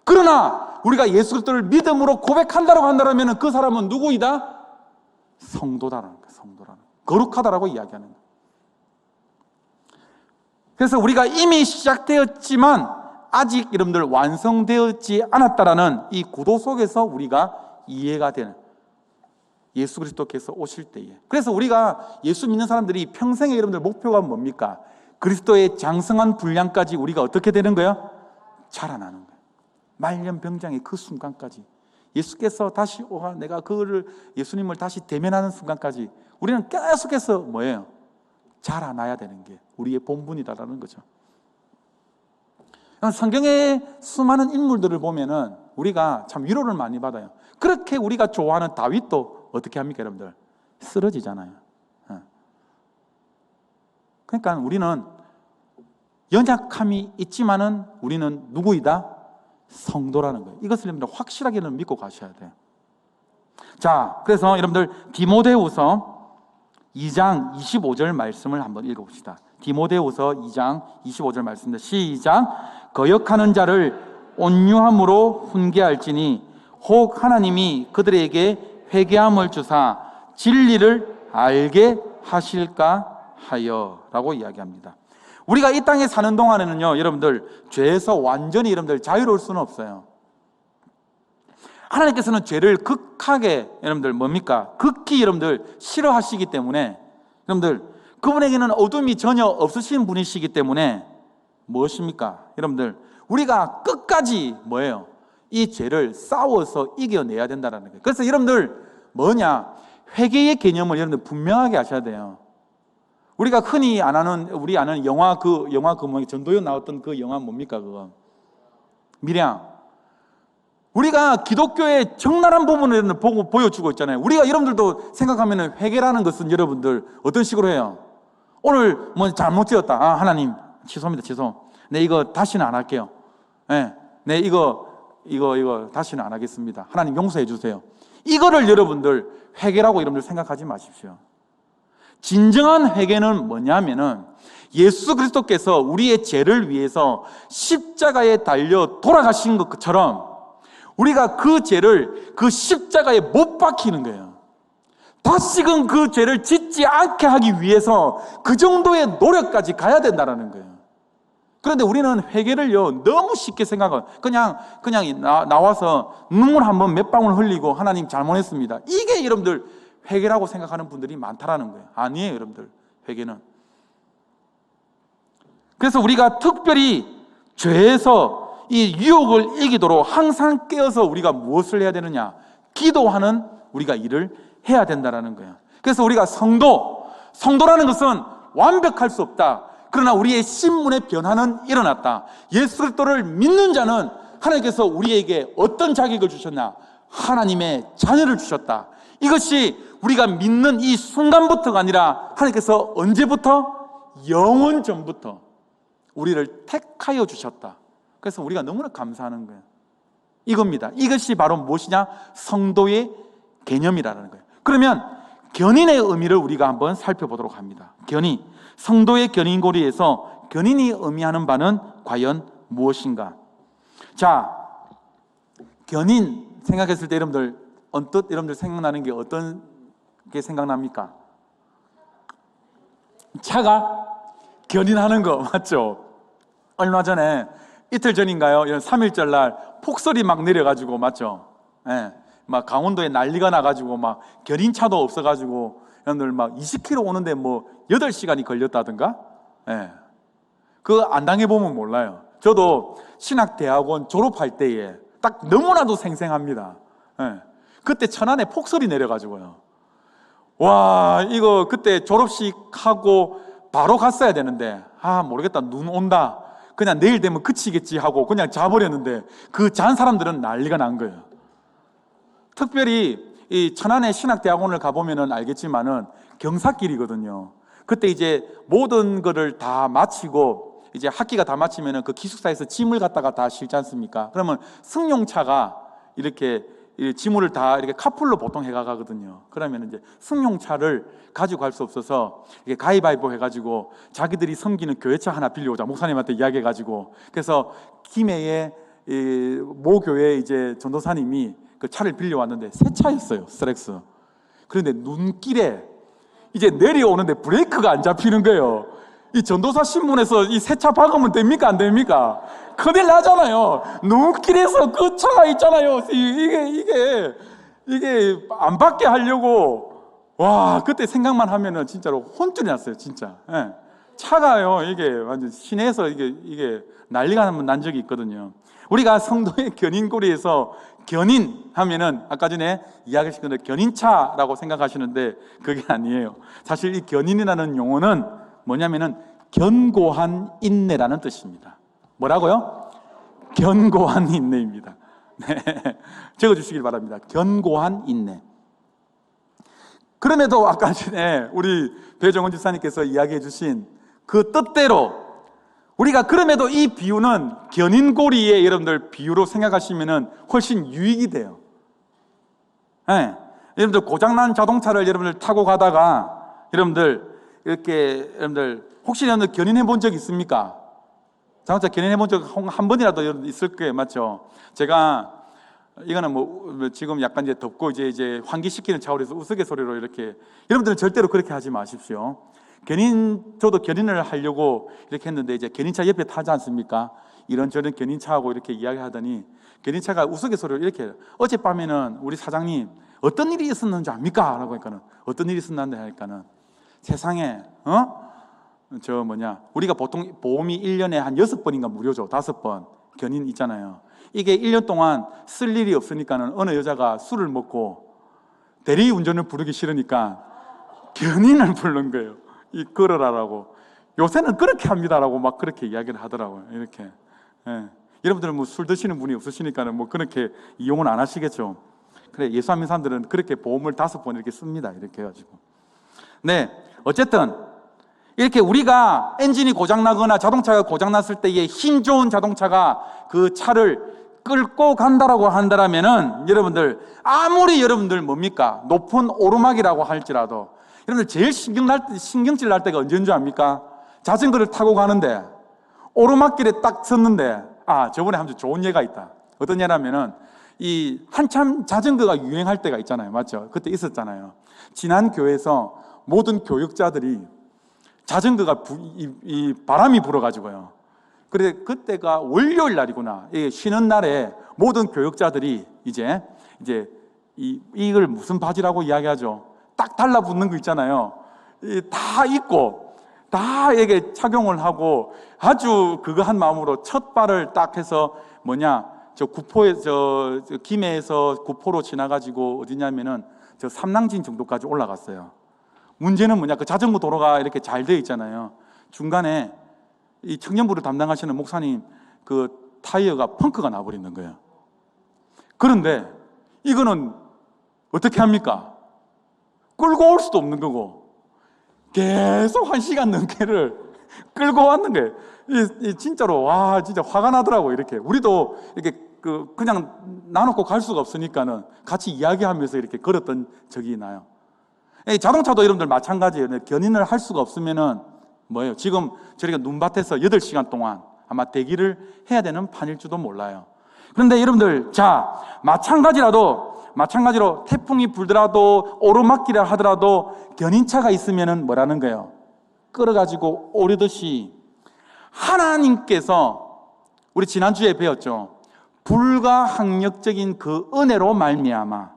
그러나 우리가 예수 그리스도를 믿음으로 고백한다고 한다면 그 사람은 누구이다? 성도다라는 거예요. 성도라는 거예요. 거룩하다라고 이야기하는 거예요. 그래서 우리가 이미 시작되었지만 아직 여러분들 완성되었지 않았다라는 이 구도 속에서 우리가 이해가 되는, 예수 그리스도께서 오실 때에. 그래서 우리가 예수 믿는 사람들이 평생의 여러분들 목표가 뭡니까? 그리스도의 장성한 분량까지 우리가 어떻게 되는 거예요? 자라나는 거예요. 말년병장의 그 순간까지 예수께서 다시 오가 내가 그거를 예수님을 다시 대면하는 순간까지 우리는 계속해서 뭐예요? 자라나야 되는 게 우리의 본분이다라는 거죠. 성경의 수많은 인물들을 보면은 우리가 참 위로를 많이 받아요. 그렇게 우리가 좋아하는 다윗도 어떻게 합니까, 여러분들? 쓰러지잖아요. 그러니까 우리는 연약함이 있지만은 우리는 누구이다? 성도라는 거예요. 이것을 여러분들 확실하게는 믿고 가셔야 돼요. 자, 그래서 여러분들 디모데후서 2장 25절 말씀을 한번 읽어봅시다. 디모데후서 2장 25절 말씀입니다. 시작. 거역하는 자를 온유함으로 훈계할지니 혹 하나님이 그들에게 회개함을 주사 진리를 알게 하실까 하여 라고 이야기합니다. 우리가 이 땅에 사는 동안에는요, 여러분들 죄에서 완전히 여러분들 자유로울 수는 없어요. 하나님께서는 죄를 극하게 여러분들 뭡니까? 극히 여러분들 싫어하시기 때문에 여러분들 그분에게는 어둠이 전혀 없으신 분이시기 때문에 무엇입니까? 여러분들 우리가 끝까지 뭐예요? 이 죄를 싸워서 이겨내야 된다는 거예요. 그래서 여러분들 뭐냐? 회개의 개념을 여러분들 분명하게 아셔야 돼요. 우리가 흔히 안 하는, 우리 아는 영화 그 뭐 전도연 나왔던 그 영화 뭡니까? 그거 밀양. 우리가 기독교의 적나라한 부분을 보고 보여주고 있잖아요. 우리가 여러분들도 생각하면 회개라는 것은 여러분들 어떤 식으로 해요? 오늘 뭐 잘못 지었다. 하나님 죄송합니다. 죄송. 네, 이거 다시는 안 할게요. 네, 이거 다시는 안 하겠습니다. 하나님 용서해 주세요. 이거를 여러분들 회개라고 여러분들 생각하지 마십시오. 진정한 회개는 뭐냐면은 예수 그리스도께서 우리의 죄를 위해서 십자가에 달려 돌아가신 것처럼 우리가 그 죄를 그 십자가에 못 박히는 거예요. 다시금 그 죄를 짓지 않게 하기 위해서 그 정도의 노력까지 가야 된다는 거예요. 그런데 우리는 회개를요 너무 쉽게 생각하고 그냥 나와서 눈물 한번 몇 방울 흘리고 하나님 잘못했습니다. 이게 여러분들 회개라고 생각하는 분들이 많다라는 거예요. 아니에요, 여러분들. 회개는. 그래서 우리가 특별히 죄에서 이 유혹을 이기도록 항상 깨어서 우리가 무엇을 해야 되느냐? 기도하는 우리가 일을 해야 된다는 거예요. 그래서 우리가 성도라는 것은 완벽할 수 없다. 그러나 우리의 신분의 변화는 일어났다. 예수 그리스도를 믿는 자는 하나님께서 우리에게 어떤 자격을 주셨나? 하나님의 자녀를 주셨다. 이것이 우리가 믿는 이 순간부터가 아니라 하나님께서 언제부터? 영원 전부터 우리를 택하여 주셨다. 그래서 우리가 너무나 감사하는 거예요. 이겁니다. 이것이 바로 무엇이냐? 성도의 개념이라는 거예요. 그러면 견인의 의미를 우리가 한번 살펴보도록 합니다. 견인, 성도의 견인고리에서 견인이 의미하는 바는 과연 무엇인가? 자, 견인 생각했을 때 여러분들 언뜻 여러분들 생각나는 게 어떤 게 생각납니까? 차가 견인하는 거 맞죠? 얼마 전에 이틀 전인가요? 이런 3.1절 날 폭설이 막 내려가지고 맞죠? 예, 막 강원도에 난리가 나가지고 막 견인차도 없어가지고 여러분들 막 20km 오는데 뭐 8시간이 걸렸다든가? 예, 그거 안 당해보면 몰라요. 저도 신학대학원 졸업할 때에 딱 너무나도 생생합니다. 예, 그때 천안에 폭설이 내려가지고요. 와, 이거 그때 졸업식 하고 바로 갔어야 되는데 모르겠다, 눈 온다, 그냥 내일 되면 그치겠지 하고 그냥 자버렸는데 그 잔 사람들은 난리가 난 거예요. 특별히 이 천안의 신학대학원을 가보면은 알겠지만은 경사길이거든요. 그때 이제 모든 거를 다 마치고 이제 학기가 다 마치면은 그 기숙사에서 짐을 갖다가 다 실지 않습니까? 그러면 승용차가 이렇게 지물을 다 이렇게 카풀로 보통 해가거든요. 그러면 이제 승용차를 가지고 갈 수 없어서 이게 가위바위보 해가지고 자기들이 섬기는 교회차 하나 빌려오자 목사님한테 이야기해가지고, 그래서 김해의 모 교회 이제 전도사님이 그 차를 빌려왔는데 새 차였어요, 스트렉스. 그런데 눈길에 이제 내려오는데 브레이크가 안 잡히는 거예요. 이 전도사 신문에서 이 새 차 박으면 됩니까 안 됩니까? 큰일 나잖아요. 눈길에서 그 차가 있잖아요. 이게 안 받게 하려고, 와, 그때 생각만 하면은 진짜로 혼쭐이 났어요, 진짜. 예. 차가요, 이게 완전 시내에서 이게 난리가 난 적이 있거든요. 우리가 성도의 견인고리에서 견인 하면은 아까 전에 이야기하신 건데 견인차라고 생각하시는데 그게 아니에요. 사실 이 견인이라는 용어는 뭐냐면은 견고한 인내라는 뜻입니다. 뭐라고요? 견고한 인내입니다. 네. 적어주시길 바랍니다. 견고한 인내. 그럼에도 아까 전에 우리 배정원 집사님께서 이야기해 주신 그 뜻대로 우리가 그럼에도 이 비유는 견인고리의 여러분들 비유로 생각하시면은 훨씬 유익이 돼요. 네. 여러분들 고장난 자동차를 여러분들 타고 가다가 여러분들 이렇게 여러분들 혹시 여러분들 견인해 본 적 있습니까? 자동차 견인해 본 적 한 번이라도 있을 거예요, 맞죠? 제가 이거는 뭐 지금 약간 이제 덥고 이제 환기시키는 차원에서 우스갯소리로 이렇게, 여러분들은 절대로 그렇게 하지 마십시오. 저도 견인을 하려고 이렇게 했는데 이제 견인차 옆에 타지 않습니까? 이런저런 견인차하고 이렇게 이야기하더니 견인차가 우스갯소리로 이렇게, 어젯밤에는 우리 사장님 어떤 일이 있었는지 압니까? 라고 하니까는 어떤 일이 있었는데 하니까는 세상에 우리가 보통 보험이 1년에 한 6번인가 무료죠. 5번 견인 있잖아요. 이게 1년 동안 쓸 일이 없으니까는 어느 여자가 술을 먹고 대리운전을 부르기 싫으니까 견인을 부른 거예요. 걸어라라고. 요새는 그렇게 합니다라고 막 그렇게 이야기를 하더라고요. 이렇게. 예. 여러분들은 뭐 술 드시는 분이 없으시니까는 뭐 그렇게 이용은 안 하시겠죠. 그래, 예수 안 믿는 사람들은 그렇게 보험을 5번 이렇게 씁니다. 이렇게 해가지고. 네. 어쨌든 이렇게 우리가 엔진이 고장나거나 자동차가 고장났을 때에 힘 좋은 자동차가 그 차를 끌고 간다라고 한다면은 여러분들 아무리 여러분들 뭡니까? 높은 오르막이라고 할지라도 여러분들 제일 신경질 날 때가 언제인 줄 압니까? 자전거를 타고 가는데 오르막길에 딱 섰는데, 저번에 아주 좋은 예가 있다. 어떤 예라면은 이 한참 자전거가 유행할 때가 있잖아요, 맞죠? 그때 있었잖아요. 지난 교회에서 모든 교육자들이 자전거가 이 바람이 불어가지고요. 그래, 그때가 월요일 날이구나. 쉬는 날에 모든 교육자들이 이제 이걸 무슨 바지라고 이야기하죠? 딱 달라붙는 거 있잖아요. 다 입고 다 이게 착용을 하고 아주 그거 한 마음으로 첫 발을 딱 해서 저 김해에서 구포로 지나가지고 어디냐면은 저 삼랑진 정도까지 올라갔어요. 문제는 그 자전거 도로가 이렇게 잘 되어 있잖아요. 중간에 이 청년부를 담당하시는 목사님 그 타이어가 펑크가 나버리는 거예요. 그런데 이거는 어떻게 합니까? 끌고 올 수도 없는 거고 계속 1시간 넘게를 끌고 왔는 거예요. 진짜로 와 진짜 화가 나더라고. 이렇게 우리도 이렇게 그냥 나놓고 갈 수가 없으니까는 같이 이야기하면서 이렇게 걸었던 적이 나요. 자동차도 여러분들 마찬가지예요. 견인을 할 수가 없으면은 뭐예요? 지금 저희가 눈밭에서 8시간 동안 아마 대기를 해야 되는 판일지도 몰라요. 그런데 여러분들, 자, 마찬가지로 태풍이 불더라도 오르막길이라 하더라도 견인차가 있으면은 뭐라는 거예요? 끌어가지고 오르듯이 하나님께서 우리 지난주에 배웠죠. 불가항력적인 그 은혜로 말미암아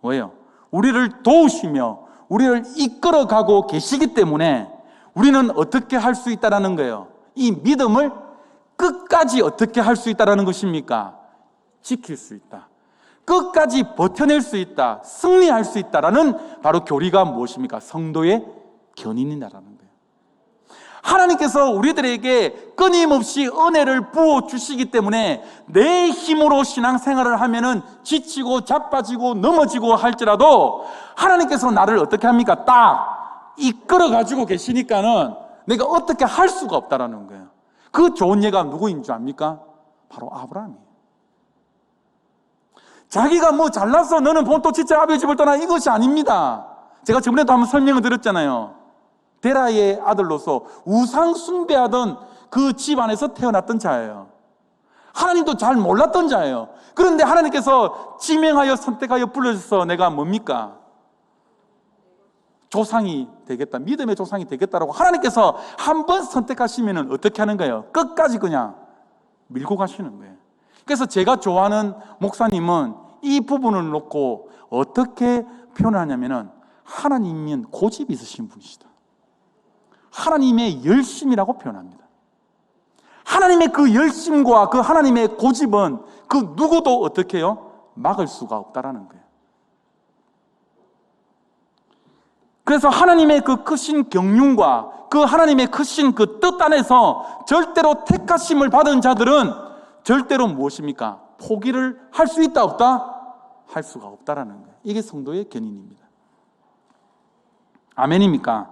뭐예요? 우리를 도우시며 우리를 이끌어가고 계시기 때문에 우리는 어떻게 할 수 있다라는 거예요. 이 믿음을 끝까지 어떻게 할 수 있다라는 것입니까? 지킬 수 있다. 끝까지 버텨낼 수 있다. 승리할 수 있다라는 바로 교리가 무엇입니까? 성도의 견인이라는 거예요. 하나님께서 우리들에게 끊임없이 은혜를 부어주시기 때문에 내 힘으로 신앙생활을 하면은 지치고 자빠지고 넘어지고 할지라도 하나님께서 나를 어떻게 합니까? 딱 이끌어가지고 계시니까는 내가 어떻게 할 수가 없다라는 거예요. 그 좋은 예가 누구인 줄 압니까? 바로 아브라함이에요. 자기가 뭐 잘났어 너는 본토 지체 아버지 집을 떠나 이것이 아닙니다. 제가 저번에도 한번 설명을 드렸잖아요. 데라의 아들로서 우상 숭배하던 그 집안에서 태어났던 자예요. 하나님도 잘 몰랐던 자예요. 그런데 하나님께서 지명하여 선택하여 불러주셔서 내가 뭡니까? 조상이 되겠다, 믿음의 조상이 되겠다라고 하나님께서 한번 선택하시면 어떻게 하는 거예요? 끝까지 그냥 밀고 가시는 거예요. 그래서 제가 좋아하는 목사님은 이 부분을 놓고 어떻게 표현하냐면은 하나님은 고집이 있으신 분이시다. 하나님의 열심이라고 표현합니다. 하나님의 그 열심과 그 하나님의 고집은 그 누구도 어떻게 해요? 막을 수가 없다라는 거예요. 그래서 하나님의 그 크신 경륜과 그 하나님의 크신 그 뜻 안에서 절대로 택하심을 받은 자들은 절대로 무엇입니까? 포기를 할 수 있다 없다? 할 수가 없다라는 거예요. 이게 성도의 견인입니다. 아멘입니까?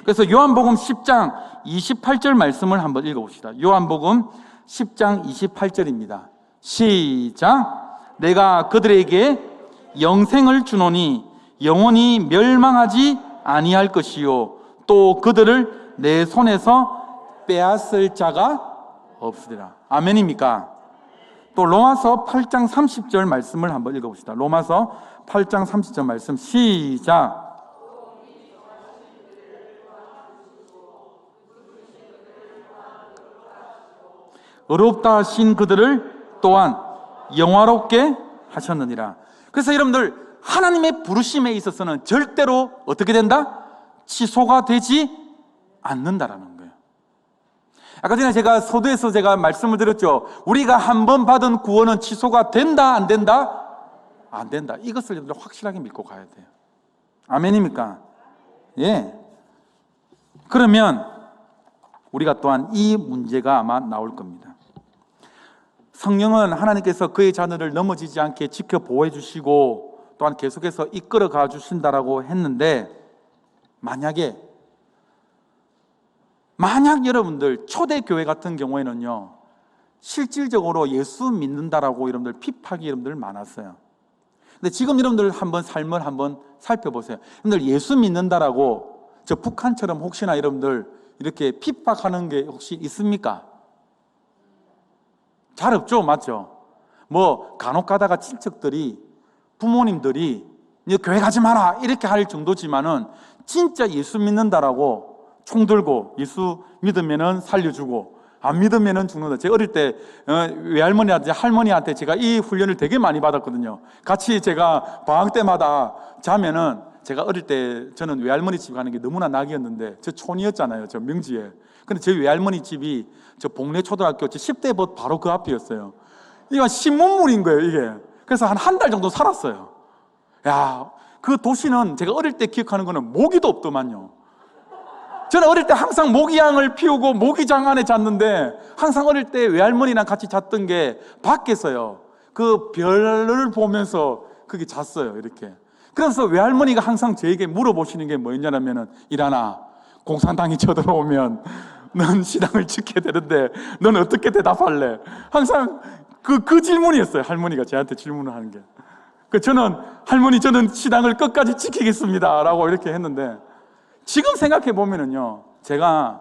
그래서 요한복음 10장 28절 말씀을 한번 읽어봅시다. 요한복음 10장 28절입니다. 시작. 내가 그들에게 영생을 주노니 영원히 멸망하지 아니할 것이요 또 그들을 내 손에서 빼앗을 자가 없으리라. 아멘입니까? 또 로마서 8장 30절 말씀을 한번 읽어봅시다. 로마서 8장 30절 말씀 시작. 어렵다 하신 그들을 또한 영화롭게 하셨느니라. 그래서 여러분들 하나님의 부르심에 있어서는 절대로 어떻게 된다? 취소가 되지 않는다라는 거예요. 아까 전에 제가 서두에서 제가 말씀을 드렸죠. 우리가 한 번 받은 구원은 취소가 된다 안 된다? 안 된다. 이것을 여러분들 확실하게 믿고 가야 돼요. 아멘입니까? 예. 그러면 우리가 또한 이 문제가 아마 나올 겁니다. 성령은 하나님께서 그의 자녀를 넘어지지 않게 지켜 보호해 주시고 또한 계속해서 이끌어 가 주신다라고 했는데 만약 여러분들 초대교회 같은 경우에는요 실질적으로 예수 믿는다라고 여러분들 핍박이 여러분들 많았어요. 근데 지금 여러분들 한번 삶을 한번 살펴보세요. 여러분들 예수 믿는다라고 저 북한처럼 혹시나 여러분들 이렇게 핍박하는 게 혹시 있습니까? 잘 없죠, 맞죠? 뭐 간혹 가다가 친척들이 부모님들이 이제 교회 가지 마라 이렇게 할 정도지만은 진짜 예수 믿는다라고 총 들고 예수 믿으면은 살려주고 안 믿으면은 죽는다. 제가 어릴 때 외할머니한테 할머니한테 제가 이 훈련을 되게 많이 받았거든요. 같이 제가 방학 때마다 자면은 제가 어릴 때 저는 외할머니 집 가는 게 너무나 낙이었는데 저 촌이었잖아요. 저 명지에. 근데 저희 외할머니 집이 저 복례초등학교 10대 봇 바로 그 앞이었어요. 이거 신문물인 거예요, 이게. 그래서 한 달 정도 살았어요. 야, 그 도시는 제가 어릴 때 기억하는 거는 모기도 없더만요. 저는 어릴 때 항상 모기향을 피우고 모기장 안에 잤는데 항상 어릴 때 외할머니랑 같이 잤던 게 밖에서요. 그 별을 보면서 그게 잤어요, 이렇게. 그래서 외할머니가 항상 저에게 물어보시는 게 뭐였냐면은, 일하나, 공산당이 쳐들어오면 넌 신앙을 지켜야 되는데 넌 어떻게 대답할래? 항상 그 질문이었어요. 할머니가 저한테 질문을 하는 게. 저는 할머니, 저는 신앙을 끝까지 지키겠습니다 라고 이렇게 했는데, 지금 생각해 보면은요, 제가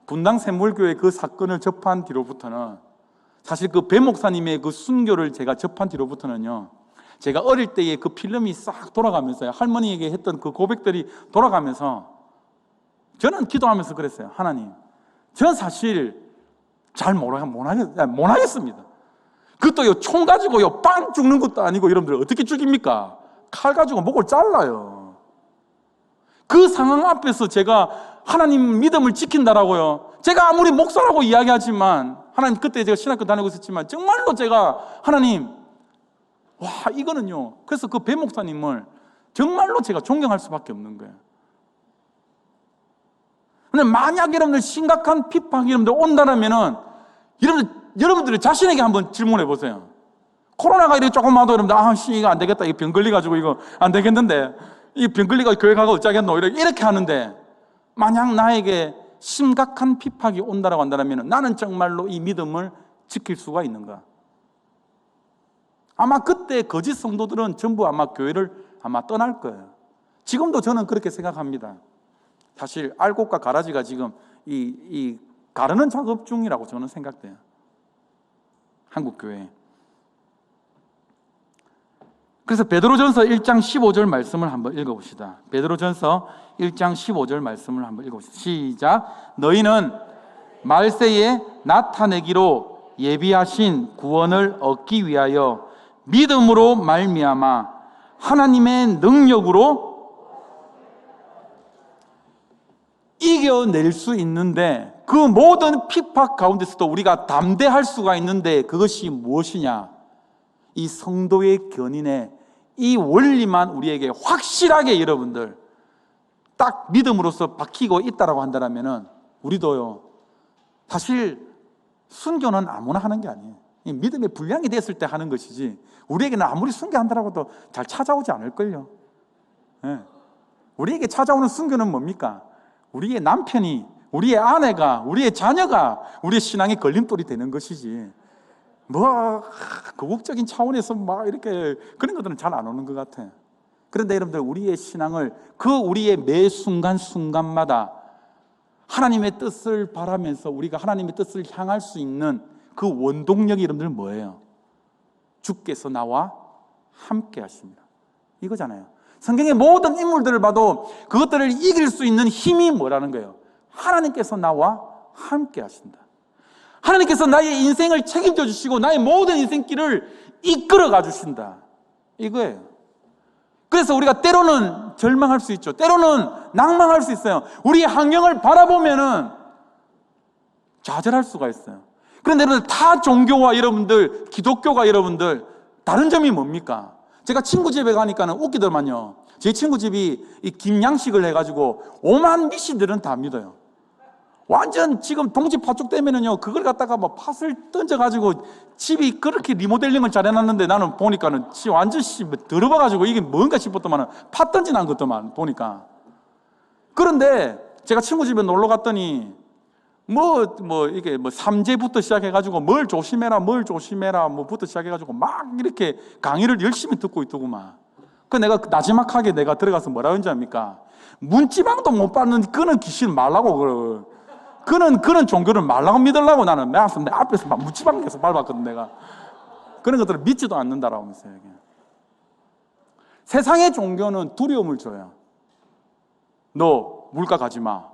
분당 샘물교회 그 사건을 접한 뒤로부터는, 사실 그 배 목사님의 그 순교를 제가 접한 뒤로부터는요, 제가 어릴 때의 그 필름이 싹 돌아가면서요, 할머니에게 했던 그 고백들이 돌아가면서 저는 기도하면서 그랬어요. 하나님, 저는 사실 잘 못하겠습니다. 그것도요, 총 가지고요, 빵 죽는 것도 아니고, 여러분들 어떻게 죽입니까? 칼 가지고 목을 잘라요. 그 상황 앞에서 제가 하나님 믿음을 지킨다라고요, 제가 아무리 목사라고 이야기하지만, 하나님, 그때 제가 신학교 다니고 있었지만 정말로 제가 하나님, 와, 이거는요, 그래서 그 배 목사님을 정말로 제가 존경할 수밖에 없는 거예요. 근데 만약 여러분들 심각한 핍박이 여러분들 온다면은, 여러분들이 자신에게 한번 질문해 보세요. 코로나가 이렇게 조금 와도 여러분들, 이거 안 되겠다, 이거 병 걸려가지고 이거 안 되겠는데, 이 병 걸리가 교회 가고 어쩌겠노, 이렇게 하는데, 만약 나에게 심각한 핍박이 온다라고 한다면 나는 정말로 이 믿음을 지킬 수가 있는가? 아마 그때 거짓 성도들은 전부 아마 교회를 아마 떠날 거예요. 지금도 저는 그렇게 생각합니다. 사실 알곡과 가라지가 지금 이 가르는 작업 중이라고 저는 생각돼요. 한국 교회. 그래서 베드로전서 1장 15절 말씀을 한번 읽어봅시다. 베드로전서 1장 15절 말씀을 한번 읽어봅시다. 시작. 너희는 말세에 나타내기로 예비하신 구원을 얻기 위하여 믿음으로 말미암아 하나님의 능력으로 이겨낼 수 있는데, 그 모든 핍박 가운데서도 우리가 담대할 수가 있는데, 그것이 무엇이냐? 이 성도의 견인의 이 원리만 우리에게 확실하게 여러분들 딱 믿음으로서 박히고 있다라고 한다면은, 우리도요, 사실 순교는 아무나 하는 게 아니에요. 이 믿음의 분량이 됐을 때 하는 것이지, 우리에게는 아무리 순교한다라고도 잘 찾아오지 않을걸요. 네. 우리에게 찾아오는 순교는 뭡니까? 우리의 남편이, 우리의 아내가, 우리의 자녀가 우리의 신앙의 걸림돌이 되는 것이지, 거국적인 차원에서 이렇게 그런 것들은 잘 안 오는 것 같아요. 그런데 여러분들, 우리의 신앙을 우리의 매 순간순간마다 하나님의 뜻을 바라면서 우리가 하나님의 뜻을 향할 수 있는 그 원동력이 여러분들 뭐예요? 주께서 나와 함께 하십니다. 이거잖아요. 성경의 모든 인물들을 봐도 그것들을 이길 수 있는 힘이 뭐라는 거예요? 하나님께서 나와 함께 하신다. 하나님께서 나의 인생을 책임져 주시고 나의 모든 인생길을 이끌어 가 주신다. 이거예요. 그래서 우리가 때로는 절망할 수 있죠. 때로는 낭망할 수 있어요. 우리의 환경을 바라보면은 좌절할 수가 있어요. 그런데 여러분들, 타 종교와 여러분들, 기독교가 여러분들 다른 점이 뭡니까? 제가 친구 집에 가니까는 웃기더만요. 제 친구 집이 이 김양식을 해가지고 오만 미씨들은 다 믿어요. 완전 지금 동지 파죽 때문에는요, 그걸 갖다가 팥을 던져가지고 집이 그렇게 리모델링을 잘 해놨는데, 나는 보니까는 완전 더러워가지고 이게 뭔가 싶었더만은 팥 던지난 것도만 보니까. 그런데 제가 친구 집에 놀러 갔더니 이게 삼재부터 시작해가지고 뭘 조심해라 부터 시작해가지고 막 이렇게 강의를 열심히 듣고 있더구만. 내가 나지막하게 내가 들어가서 뭐라 그런지 압니까? 문지방도 못 받는 그는 귀신 말라고, 그는 종교를 말라고 믿으려고 나는 내 앞에서 막 문지방 계속 밟았거든. 내가 그런 것들을 믿지도 않는다라고 하면서. 세상의 종교는 두려움을 줘요. 너 물가 가지 마,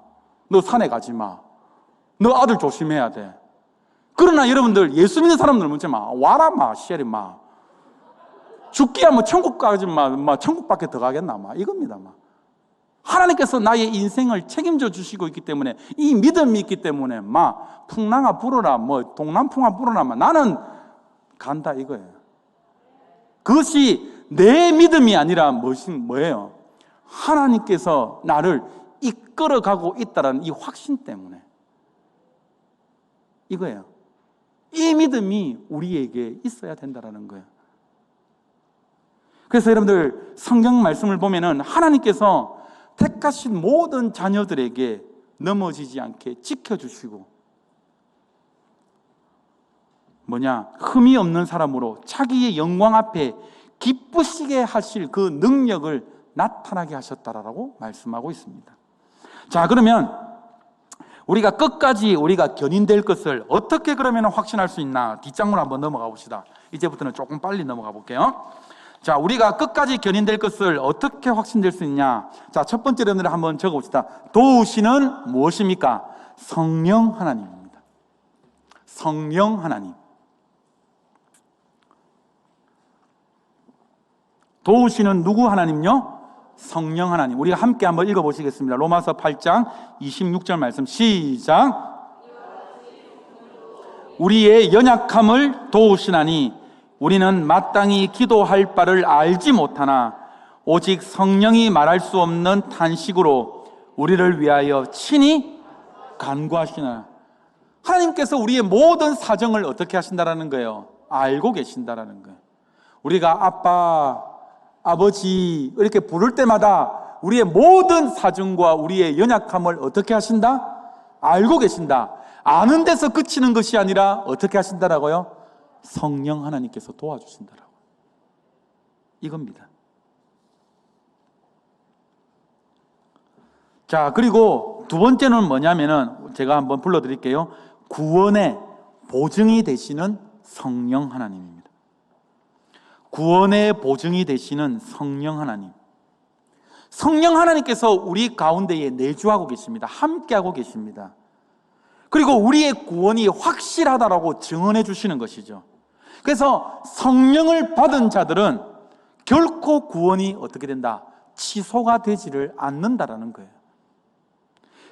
너 산에 가지 마, 너 아들 조심해야 돼. 그러나 여러분들, 예수 믿는 사람들 문제 와라 시에리 죽기야 천국 가지 천국밖에 더 가겠나 이겁니다. 하나님께서 나의 인생을 책임져 주시고 있기 때문에, 이 믿음이 있기 때문에 풍랑아 불어라 동남풍아 불어라 나는 간다 이거예요. 그것이 내 믿음이 아니라 뭐예요? 하나님께서 나를 이끌어가고 있다는 이 확신 때문에 이거예요. 이 믿음이 우리에게 있어야 된다는 거예요. 그래서 여러분들 성경 말씀을 보면은 하나님께서 택하신 모든 자녀들에게 넘어지지 않게 지켜주시고 흠이 없는 사람으로 자기의 영광 앞에 기쁘시게 하실 그 능력을 나타나게 하셨다라고 말씀하고 있습니다. 자, 그러면 우리가 끝까지 우리가 견인될 것을 어떻게 그러면 확신할 수 있나? 뒷장으로 한번 넘어가 봅시다. 이제부터는 조금 빨리 넘어가 볼게요. 자, 우리가 끝까지 견인될 것을 어떻게 확신될 수 있냐? 자, 첫 번째 여러분들 한번 적어봅시다. 도우시는 무엇입니까? 성령 하나님입니다. 성령 하나님. 도우시는 누구 하나님요? 성령 하나님. 우리가 함께 한번 읽어보시겠습니다. 로마서 8장 26절 말씀 시작. 우리의 연약함을 도우시나니 우리는 마땅히 기도할 바를 알지 못하나 오직 성령이 말할 수 없는 탄식으로 우리를 위하여 친히 간구하시나. 하나님께서 우리의 모든 사정을 어떻게 하신다라는 거예요? 알고 계신다라는 거예요. 우리가 아빠, 아버지 이렇게 부를 때마다 우리의 모든 사정과 우리의 연약함을 어떻게 하신다? 알고 계신다. 아는 데서 그치는 것이 아니라 어떻게 하신다라고요? 성령 하나님께서 도와주신다라고. 이겁니다. 자, 그리고 두 번째는 뭐냐면은 제가 한번 불러드릴게요. 구원의 보증이 되시는 성령 하나님입니다. 구원의 보증이 되시는 성령 하나님. 성령 하나님께서 우리 가운데에 내주하고 계십니다. 함께하고 계십니다. 그리고 우리의 구원이 확실하다라고 증언해 주시는 것이죠. 그래서 성령을 받은 자들은 결코 구원이 어떻게 된다? 취소가 되지를 않는다라는 거예요.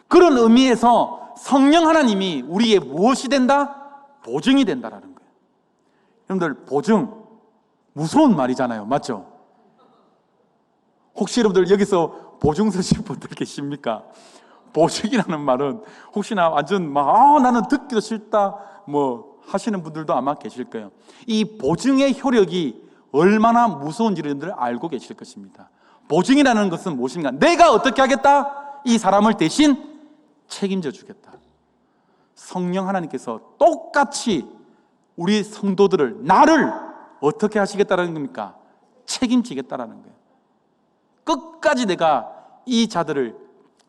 그런 의미에서 성령 하나님이 우리의 무엇이 된다? 보증이 된다라는 거예요. 여러분들, 보증 무서운 말이잖아요. 맞죠? 혹시 여러분들 여기서 보증 서실 분들 계십니까? 보증이라는 말은 혹시나 완전 나는 듣기도 싫다 하시는 분들도 아마 계실 거예요. 이 보증의 효력이 얼마나 무서운지를 여러분들 알고 계실 것입니다. 보증이라는 것은 무엇인가? 내가 어떻게 하겠다? 이 사람을 대신 책임져 주겠다. 성령 하나님께서 똑같이 우리 성도들을, 나를 어떻게 하시겠다는 겁니까? 책임지겠다라는 거예요. 끝까지 내가 이 자들을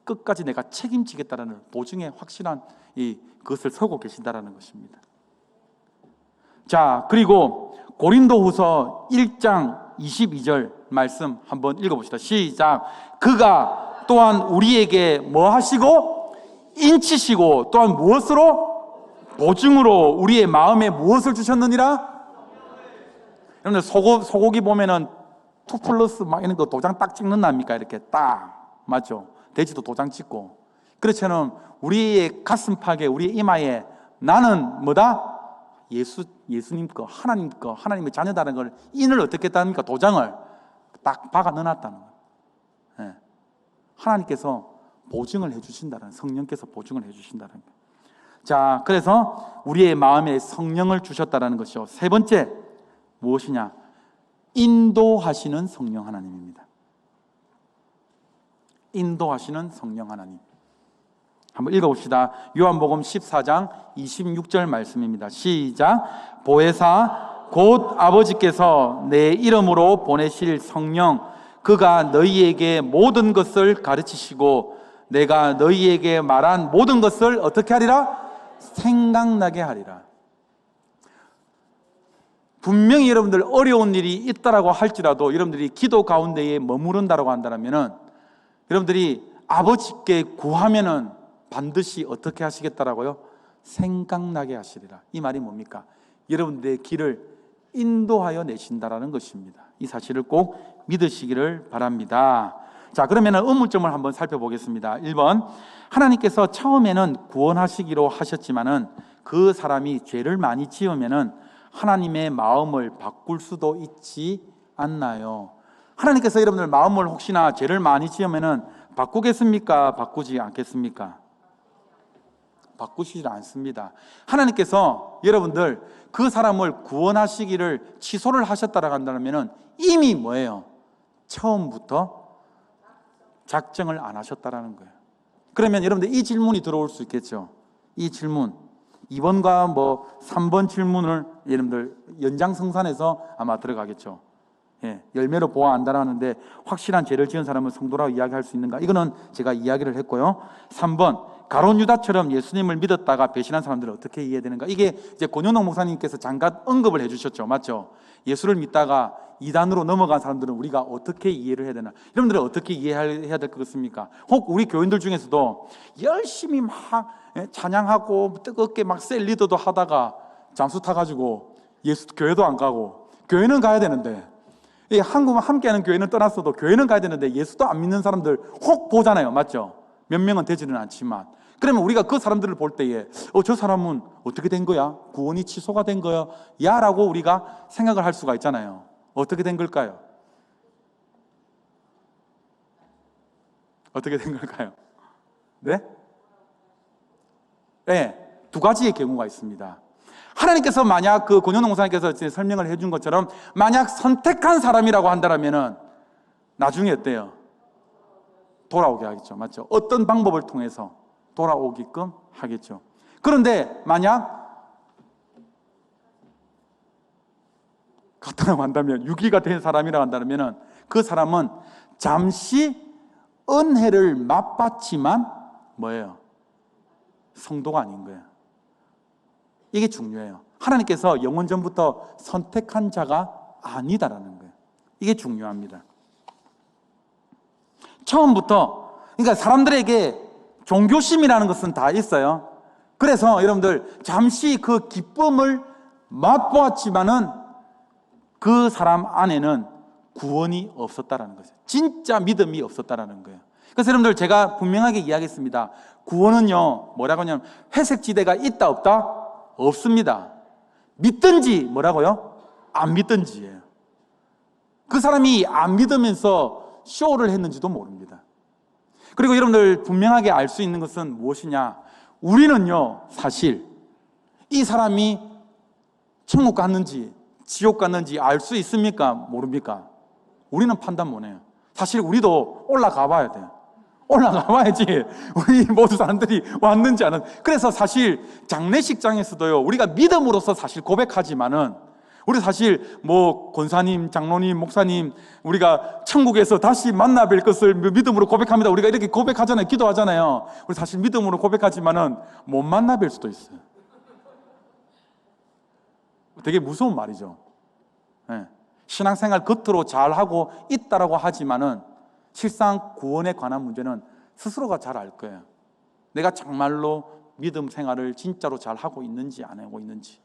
끝까지 내가 책임지겠다라는 보증의 확실한 그것을 서고 계신다라는 것입니다. 자, 그리고 고린도후서 1장 22절 말씀 한번 읽어봅시다. 시작. 그가 또한 우리에게 뭐 하시고 인치시고 또한 무엇으로? 보증으로 우리의 마음에 무엇을 주셨느니라? 여러분들 소고기 보면은 2+ 이런 거 도장 딱 찍는답니까? 이렇게 딱 맞죠? 돼지도 도장 찍고. 그렇지만 우리의 가슴팍에 우리의 이마에 나는 뭐다? 예수님 거, 하나님 거, 하나님의 자녀다는 걸 인을 어떻게 했답니까? 도장을 딱 박아 넣어놨다는 거예요. 네. 하나님께서 보증을 해주신다는, 성령께서 보증을 해주신다는 거예요. 자, 그래서 우리의 마음에 성령을 주셨다는 것이요. 세 번째 무엇이냐? 인도하시는 성령 하나님입니다. 인도하시는 성령 하나님. 한번 읽어봅시다. 요한복음 14장 26절 말씀입니다. 시작. 보혜사 곧 아버지께서 내 이름으로 보내실 성령, 그가 너희에게 모든 것을 가르치시고 내가 너희에게 말한 모든 것을 어떻게 하리라? 생각나게 하리라. 분명히 여러분들 어려운 일이 있다라고 할지라도 여러분들이 기도 가운데에 머무른다라고 한다면은 여러분들이 아버지께 구하면은 반드시 어떻게 하시겠다라고요? 생각나게 하시리라. 이 말이 뭡니까? 여러분들의 길을 인도하여 내신다라는 것입니다. 이 사실을 꼭 믿으시기를 바랍니다. 자, 그러면 의문점을 한번 살펴보겠습니다. 1번, 하나님께서 처음에는 구원하시기로 하셨지만은 그 사람이 죄를 많이 지으면은 하나님의 마음을 바꿀 수도 있지 않나요? 하나님께서 여러분들 마음을 혹시나 죄를 많이 지으면은 바꾸겠습니까? 바꾸지 않겠습니까? 바꾸시질 않습니다. 하나님께서 여러분들 그 사람을 구원하시기를 취소를 하셨다라고 한다면 이미 뭐예요? 처음부터 작정을 안 하셨다라는 거예요. 그러면 여러분들 이 질문이 들어올 수 있겠죠. 이 질문 2번과 3번 질문을 여러분들 연장성산해서 아마 들어가겠죠. 열매로 보아 안다라는데 확실한 죄를 지은 사람은 성도라고 이야기할 수 있는가? 이거는 제가 이야기를 했고요. 3번 가룟 유다처럼 예수님을 믿었다가 배신한 사람들은 어떻게 이해되는가? 이게 이제 권현옥 목사님께서 잠깐 언급을 해주셨죠, 맞죠? 예수를 믿다가 이단으로 넘어간 사람들은 우리가 어떻게 이해를 해야 되나? 여러분들은 어떻게 이해해야 될 것 같습니까? 혹 우리 교인들 중에서도 열심히 막 찬양하고 뜨겁게 막 셀 리더도 하다가 잠수 타가지고 예수 교회도 안 가고, 교회는 가야 되는데 한국만 함께하는 교회는 떠났어도 교회는 가야 되는데 예수도 안 믿는 사람들 혹 보잖아요, 맞죠? 몇 명은 되지는 않지만. 그러면 우리가 그 사람들을 볼 때에 저 사람은 어떻게 된 거야? 구원이 취소가 된 거야? 야 라고 우리가 생각을 할 수가 있잖아요. 어떻게 된 걸까요? 어떻게 된 걸까요? 네? 네, 두 가지의 경우가 있습니다. 하나님께서 만약 그 권현웅 목사님께서 설명을 해준 것처럼 만약 선택한 사람이라고 한다면은 나중에 어때요? 돌아오게 하겠죠, 맞죠? 어떤 방법을 통해서 돌아오게끔 하겠죠. 그런데 만약 갖다라고 한다면 유기가 된 사람이라고 한다면 그 사람은 잠시 은혜를 맛봤지만 뭐예요? 성도가 아닌 거예요. 이게 중요해요. 하나님께서 영원 전부터 선택한 자가 아니다라는 거예요. 이게 중요합니다. 처음부터, 그러니까 사람들에게 종교심이라는 것은 다 있어요. 그래서 여러분들 잠시 그 기쁨을 맛보았지만은 그 사람 안에는 구원이 없었다라는 거죠. 진짜 믿음이 없었다라는 거예요. 그래서 여러분들 제가 분명하게 이야기했습니다. 구원은요, 뭐라고 하냐면 회색 지대가 있다 없다? 없습니다. 믿든지 뭐라고요? 안 믿든지예요. 그 사람이 안 믿으면서 쇼를 했는지도 모릅니다. 그리고 여러분들 분명하게 알 수 있는 것은 무엇이냐? 우리는요, 사실 이 사람이 천국 갔는지 지옥 갔는지 알 수 있습니까? 모릅니까? 우리는 판단 못 해요. 사실 우리도 올라가 봐야 돼요. 올라가 봐야지 우리 모두 사람들이 왔는지 안 왔는지. 그래서 사실 장례식장에서도요, 우리가 믿음으로서 사실 고백하지만은 우리 사실 권사님, 장로님, 목사님 우리가 천국에서 다시 만나 뵐 것을 믿음으로 고백합니다. 우리가 이렇게 고백하잖아요. 기도하잖아요. 우리 사실 믿음으로 고백하지만은 못 만나 뵐 수도 있어요. 되게 무서운 말이죠. 네. 신앙생활 겉으로 잘하고 있다라고 하지만은 실상 구원에 관한 문제는 스스로가 잘 알 거예요. 내가 정말로 믿음 생활을 진짜로 잘 하고 있는지 안 하고 있는지.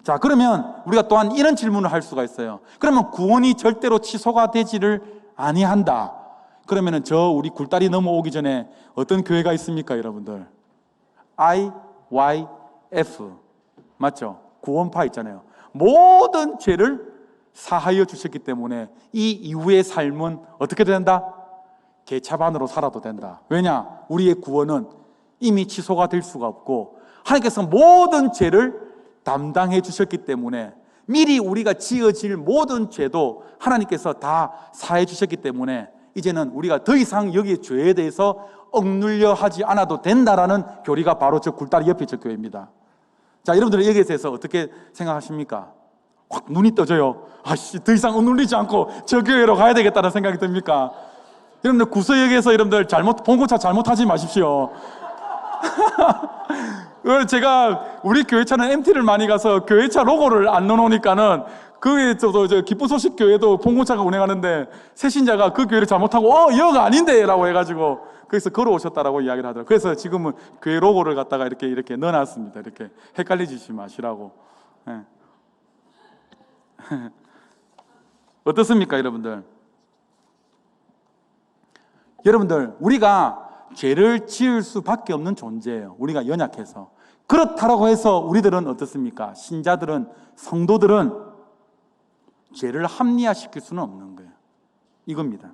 자, 그러면 우리가 또한 이런 질문을 할 수가 있어요. 그러면 구원이 절대로 취소가 되지를 아니한다. 그러면은 우리 굴다리 넘어오기 전에 어떤 교회가 있습니까, 여러분들? IYF 맞죠? 구원파 있잖아요. 모든 죄를 사하여 주셨기 때문에 이 이후의 삶은 어떻게 된다? 개차반으로 살아도 된다. 왜냐? 우리의 구원은 이미 취소가 될 수가 없고 하나님께서 모든 죄를 담당해 주셨기 때문에 미리 우리가 지어질 모든 죄도 하나님께서 다 사해 주셨기 때문에 이제는 우리가 더 이상 여기에 죄에 대해서 억눌려 하지 않아도 된다라는 교리가 바로 저 굴다리 옆에 저 교회입니다. 자, 여러분들 여기에 대해서 어떻게 생각하십니까? 확 눈이 떠져요. 더 이상 억눌리지 않고 저 교회로 가야 되겠다는 생각이 듭니까? 여러분들 구서역에서 여러분들 봉고차 잘못하지 마십시오. 제가 우리 교회차는 MT를 많이 가서 교회차 로고를 안 넣어놓으니까는 저도 기쁜 소식 교회도 봉고차가 운행하는데 새신자가 그 교회를 잘못하고 여가 아닌데 라고 해가지고 그래서 걸어오셨다라고 이야기를 하더라고요. 그래서 지금은 교회 로고를 갖다가 이렇게 넣어놨습니다. 이렇게 헷갈리지 마시라고. 네. 어떻습니까, 여러분들? 여러분들, 우리가 죄를 지을 수밖에 없는 존재예요. 우리가 연약해서. 그렇다고 해서 우리들은 어떻습니까? 신자들은, 성도들은 죄를 합리화시킬 수는 없는 거예요. 이겁니다.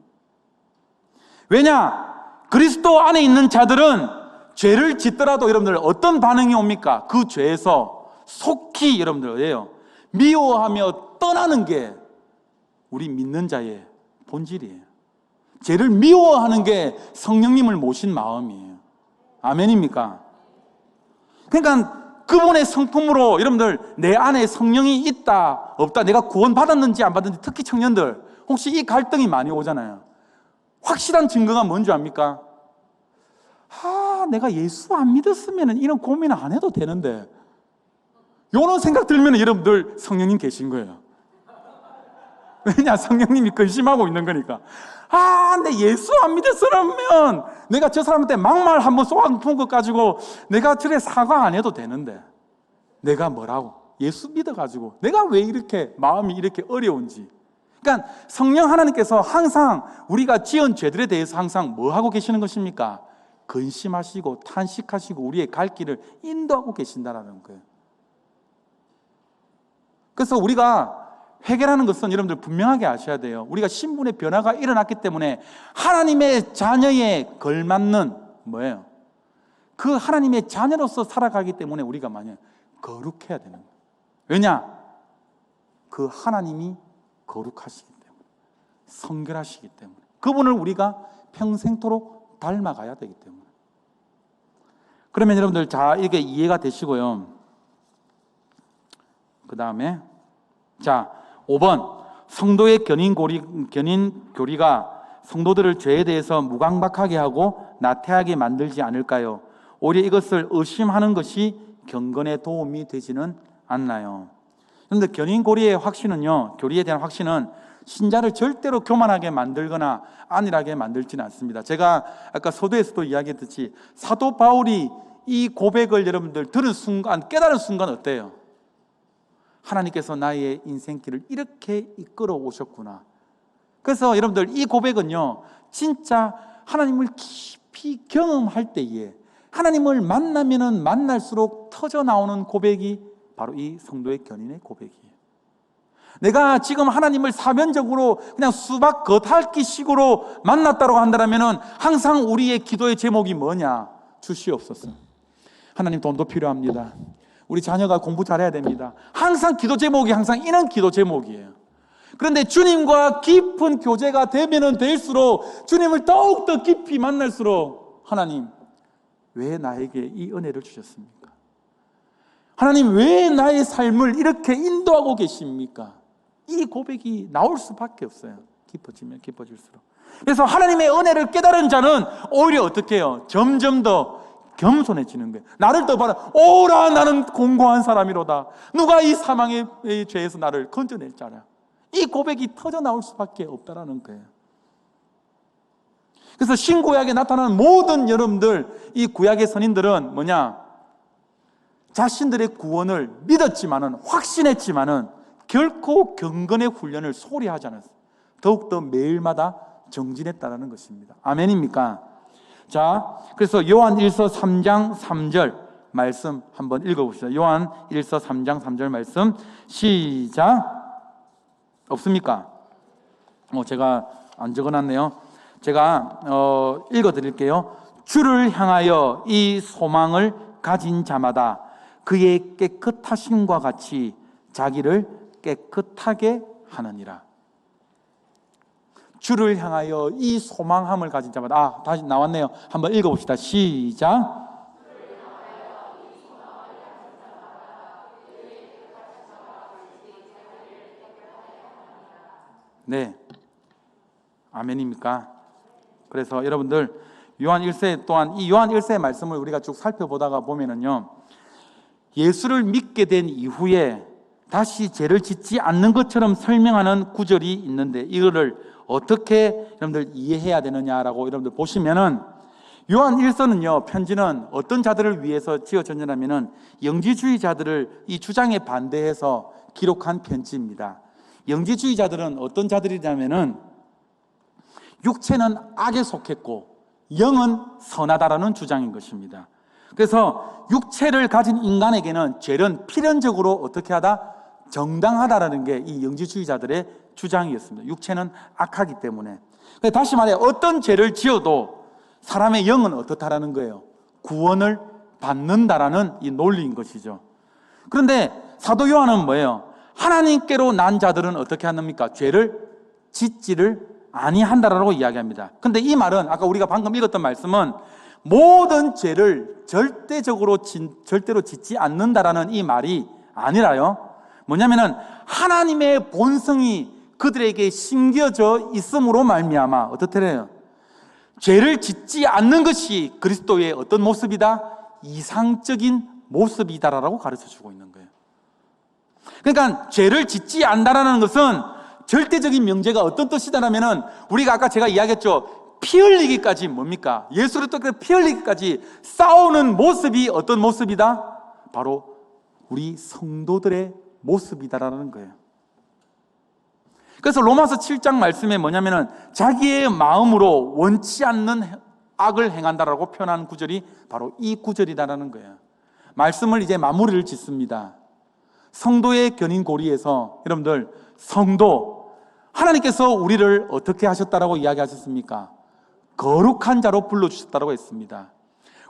왜냐? 그리스도 안에 있는 자들은 죄를 짓더라도 여러분들 어떤 반응이 옵니까? 그 죄에서 속히 여러분들 어예요? 미워하며 떠나는 게 우리 믿는 자의 본질이에요. 죄를 미워하는 게 성령님을 모신 마음이에요. 아멘입니까? 그러니까 그분의 성품으로 여러분들 내 안에 성령이 있다 없다, 내가 구원 받았는지 안 받았는지, 특히 청년들 혹시 이 갈등이 많이 오잖아요. 확실한 증거가 뭔지 압니까? 내가 예수 안 믿었으면 이런 고민 안 해도 되는데, 이런 생각 들면 여러분들 성령님 계신 거예요. 왜냐? 성령님이 근심하고 있는 거니까. 내 예수 안 믿었으면 내가 저 사람한테 막말 한번 쏘아푼 것 가지고 내가 저래 사과 안 해도 되는데, 내가 뭐라고? 예수 믿어가지고 내가 왜 이렇게 마음이 이렇게 어려운지. 그러니까 성령 하나님께서 항상 우리가 지은 죄들에 대해서 항상 뭐 하고 계시는 것입니까? 근심하시고 탄식하시고 우리의 갈 길을 인도하고 계신다는 거예요. 그래서 우리가 회개라는 것은 여러분들 분명하게 아셔야 돼요. 우리가 신분의 변화가 일어났기 때문에 하나님의 자녀에 걸맞는 뭐예요? 그 하나님의 자녀로서 살아가기 때문에 우리가 만약 거룩해야 되는 거예요. 왜냐? 그 하나님이 거룩하시기 때문에, 성결하시기 때문에, 그분을 우리가 평생토록 닮아가야 되기 때문에. 그러면 여러분들 자, 이게 이해가 되시고요. 그 다음에 자 5번, 성도의 견인교리가 성도들을 죄에 대해서 무감각하게 하고 나태하게 만들지 않을까요? 오히려 이것을 의심하는 것이 경건에 도움이 되지는 않나요? 그런데 견인교리의 확신은요, 교리에 대한 확신은 신자를 절대로 교만하게 만들거나 안일하게 만들지는 않습니다. 제가 아까 서두에서도 이야기했듯이 사도 바울이 이 고백을 여러분들 들은 순간, 깨달은 순간 어때요? 하나님께서 나의 인생길을 이렇게 이끌어 오셨구나. 그래서 여러분들 이 고백은요, 진짜 하나님을 깊이 경험할 때에 하나님을 만나면은 만날수록 터져 나오는 고백이 바로 이 성도의 견인의 고백이에요. 내가 지금 하나님을 사면적으로 그냥 수박 겉핥기 식으로 만났다고 한다면은 항상 우리의 기도의 제목이 뭐냐? 주시옵소서. 하나님, 돈도 필요합니다. 우리 자녀가 공부 잘해야 됩니다. 항상 기도 제목이 항상 이런 기도 제목이에요. 그런데 주님과 깊은 교제가 되면은 될수록, 주님을 더욱더 깊이 만날수록, 하나님, 왜 나에게 이 은혜를 주셨습니까? 하나님, 왜 나의 삶을 이렇게 인도하고 계십니까? 이 고백이 나올 수밖에 없어요. 깊어지면 깊어질수록. 그래서 하나님의 은혜를 깨달은 자는 오히려 어떻게 해요? 점점 더 겸손해지는 거예요. 나를 더 봐라. 오라, 나는 공고한 사람이로다. 누가 이 사망의 죄에서 나를 건져낼 자라. 이 고백이 터져 나올 수밖에 없다라는 거예요. 그래서 신구약에 나타나는 모든 여러분들, 이 구약의 선인들은 뭐냐? 자신들의 구원을 믿었지만은, 확신했지만은 결코 경건의 훈련을 소홀히 하지 않았어요. 더욱더 매일마다 정진했다라는 것입니다. 아멘입니까? 자, 그래서 요한 1서 3장 3절 말씀 한번 읽어봅시다. 요한 1서 3장 3절 말씀 시작. 없습니까? 제가 안 적어놨네요. 제가 읽어드릴게요. 주를 향하여 이 소망을 가진 자마다 그의 깨끗하심과 같이 자기를 깨끗하게 하느니라. 주를 향하여 이 소망함을 가진 자마다, 다시 나왔네요. 한번 읽어봅시다. 시작. 네, 아멘입니까? 그래서 여러분들 요한 1세 또한, 이 요한 1세의 말씀을 우리가 쭉 살펴보다가 보면은요, 예수를 믿게 된 이후에 다시 죄를 짓지 않는 것처럼 설명하는 구절이 있는데, 이거를 어떻게 여러분들 이해해야 되느냐라고 여러분들 보시면은, 요한 1서는요, 편지는 어떤 자들을 위해서 지어졌냐면은 영지주의자들을 이 주장에 반대해서 기록한 편지입니다. 영지주의자들은 어떤 자들이냐면은 육체는 악에 속했고 영은 선하다라는 주장인 것입니다. 그래서 육체를 가진 인간에게는 죄는 필연적으로 어떻게 하다? 정당하다라는 게 이 영지주의자들의 주장이었습니다. 육체는 악하기 때문에. 다시 말해, 어떤 죄를 지어도 사람의 영은 어떻다라는 거예요? 구원을 받는다라는 이 논리인 것이죠. 그런데 사도 요한은 뭐예요? 하나님께로 난 자들은 어떻게 합니까? 죄를 짓지를 아니한다라고 이야기합니다. 근데 이 말은 아까 우리가 방금 읽었던 말씀은 모든 죄를 절대로 짓지 않는다라는 이 말이 아니라요. 뭐냐면은 하나님의 본성이 그들에게 심겨져 있음으로 말미암아 어떻대래요? 죄를 짓지 않는 것이 그리스도의 어떤 모습이다? 이상적인 모습이다라고 가르쳐주고 있는 거예요. 그러니까 죄를 짓지 않는다라는 것은 절대적인 명제가 어떤 뜻이다라면은 우리가 아까 제가 이야기했죠. 피 흘리기까지 뭡니까? 예수 그리스도께서 피 흘리기까지 싸우는 모습이 어떤 모습이다? 바로 우리 성도들의 모습이다라는 거예요. 그래서 로마서 7장 말씀에 뭐냐면은 자기의 마음으로 원치 않는 악을 행한다라고 표현한 구절이 바로 이 구절이다라는 거예요. 말씀을 이제 마무리를 짓습니다. 성도의 견인고리에서 여러분들 성도 하나님께서 우리를 어떻게 하셨다라고 이야기하셨습니까? 거룩한 자로 불러주셨다고 했습니다.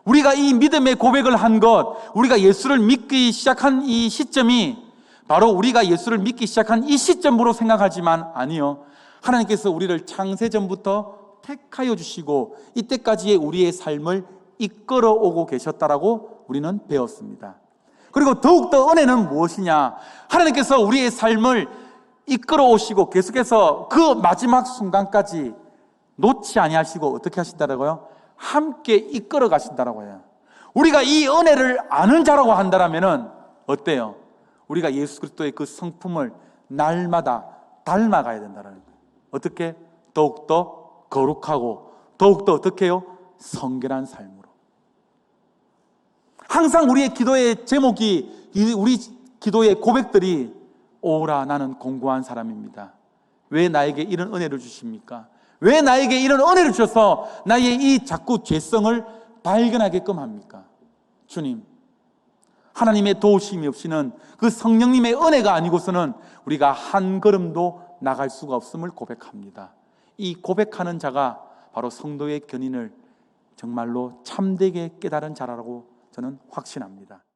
우리가 이 믿음의 고백을 한 것, 우리가 예수를 믿기 시작한 이 시점이 바로 우리가 예수를 믿기 시작한 이 시점으로 생각하지만 아니요. 하나님께서 우리를 창세전부터 택하여 주시고 이때까지의 우리의 삶을 이끌어 오고 계셨다라고 우리는 배웠습니다. 그리고 더욱더 은혜는 무엇이냐? 하나님께서 우리의 삶을 이끌어 오시고 계속해서 그 마지막 순간까지 놓지 아니하시고 어떻게 하신다라고요? 함께 이끌어 가신다라고 해요. 우리가 이 은혜를 아는 자라고 한다면은 어때요? 우리가 예수 그리스도의 그 성품을 날마다 닮아가야 된다는 거예요. 어떻게? 더욱더 거룩하고 더욱더 어떻게 해요? 성결한 삶으로. 항상 우리의 기도의 제목이 우리 기도의 고백들이 오라 나는 공고한 사람입니다. 왜 나에게 이런 은혜를 주십니까? 왜 나에게 이런 은혜를 주셔서 나의 이 자꾸 죄성을 발견하게끔 합니까? 주님, 하나님의 도우심이 없이는 그 성령님의 은혜가 아니고서는 우리가 한 걸음도 나갈 수가 없음을 고백합니다. 이 고백하는 자가 바로 성도의 견인을 정말로 참되게 깨달은 자라고 저는 확신합니다.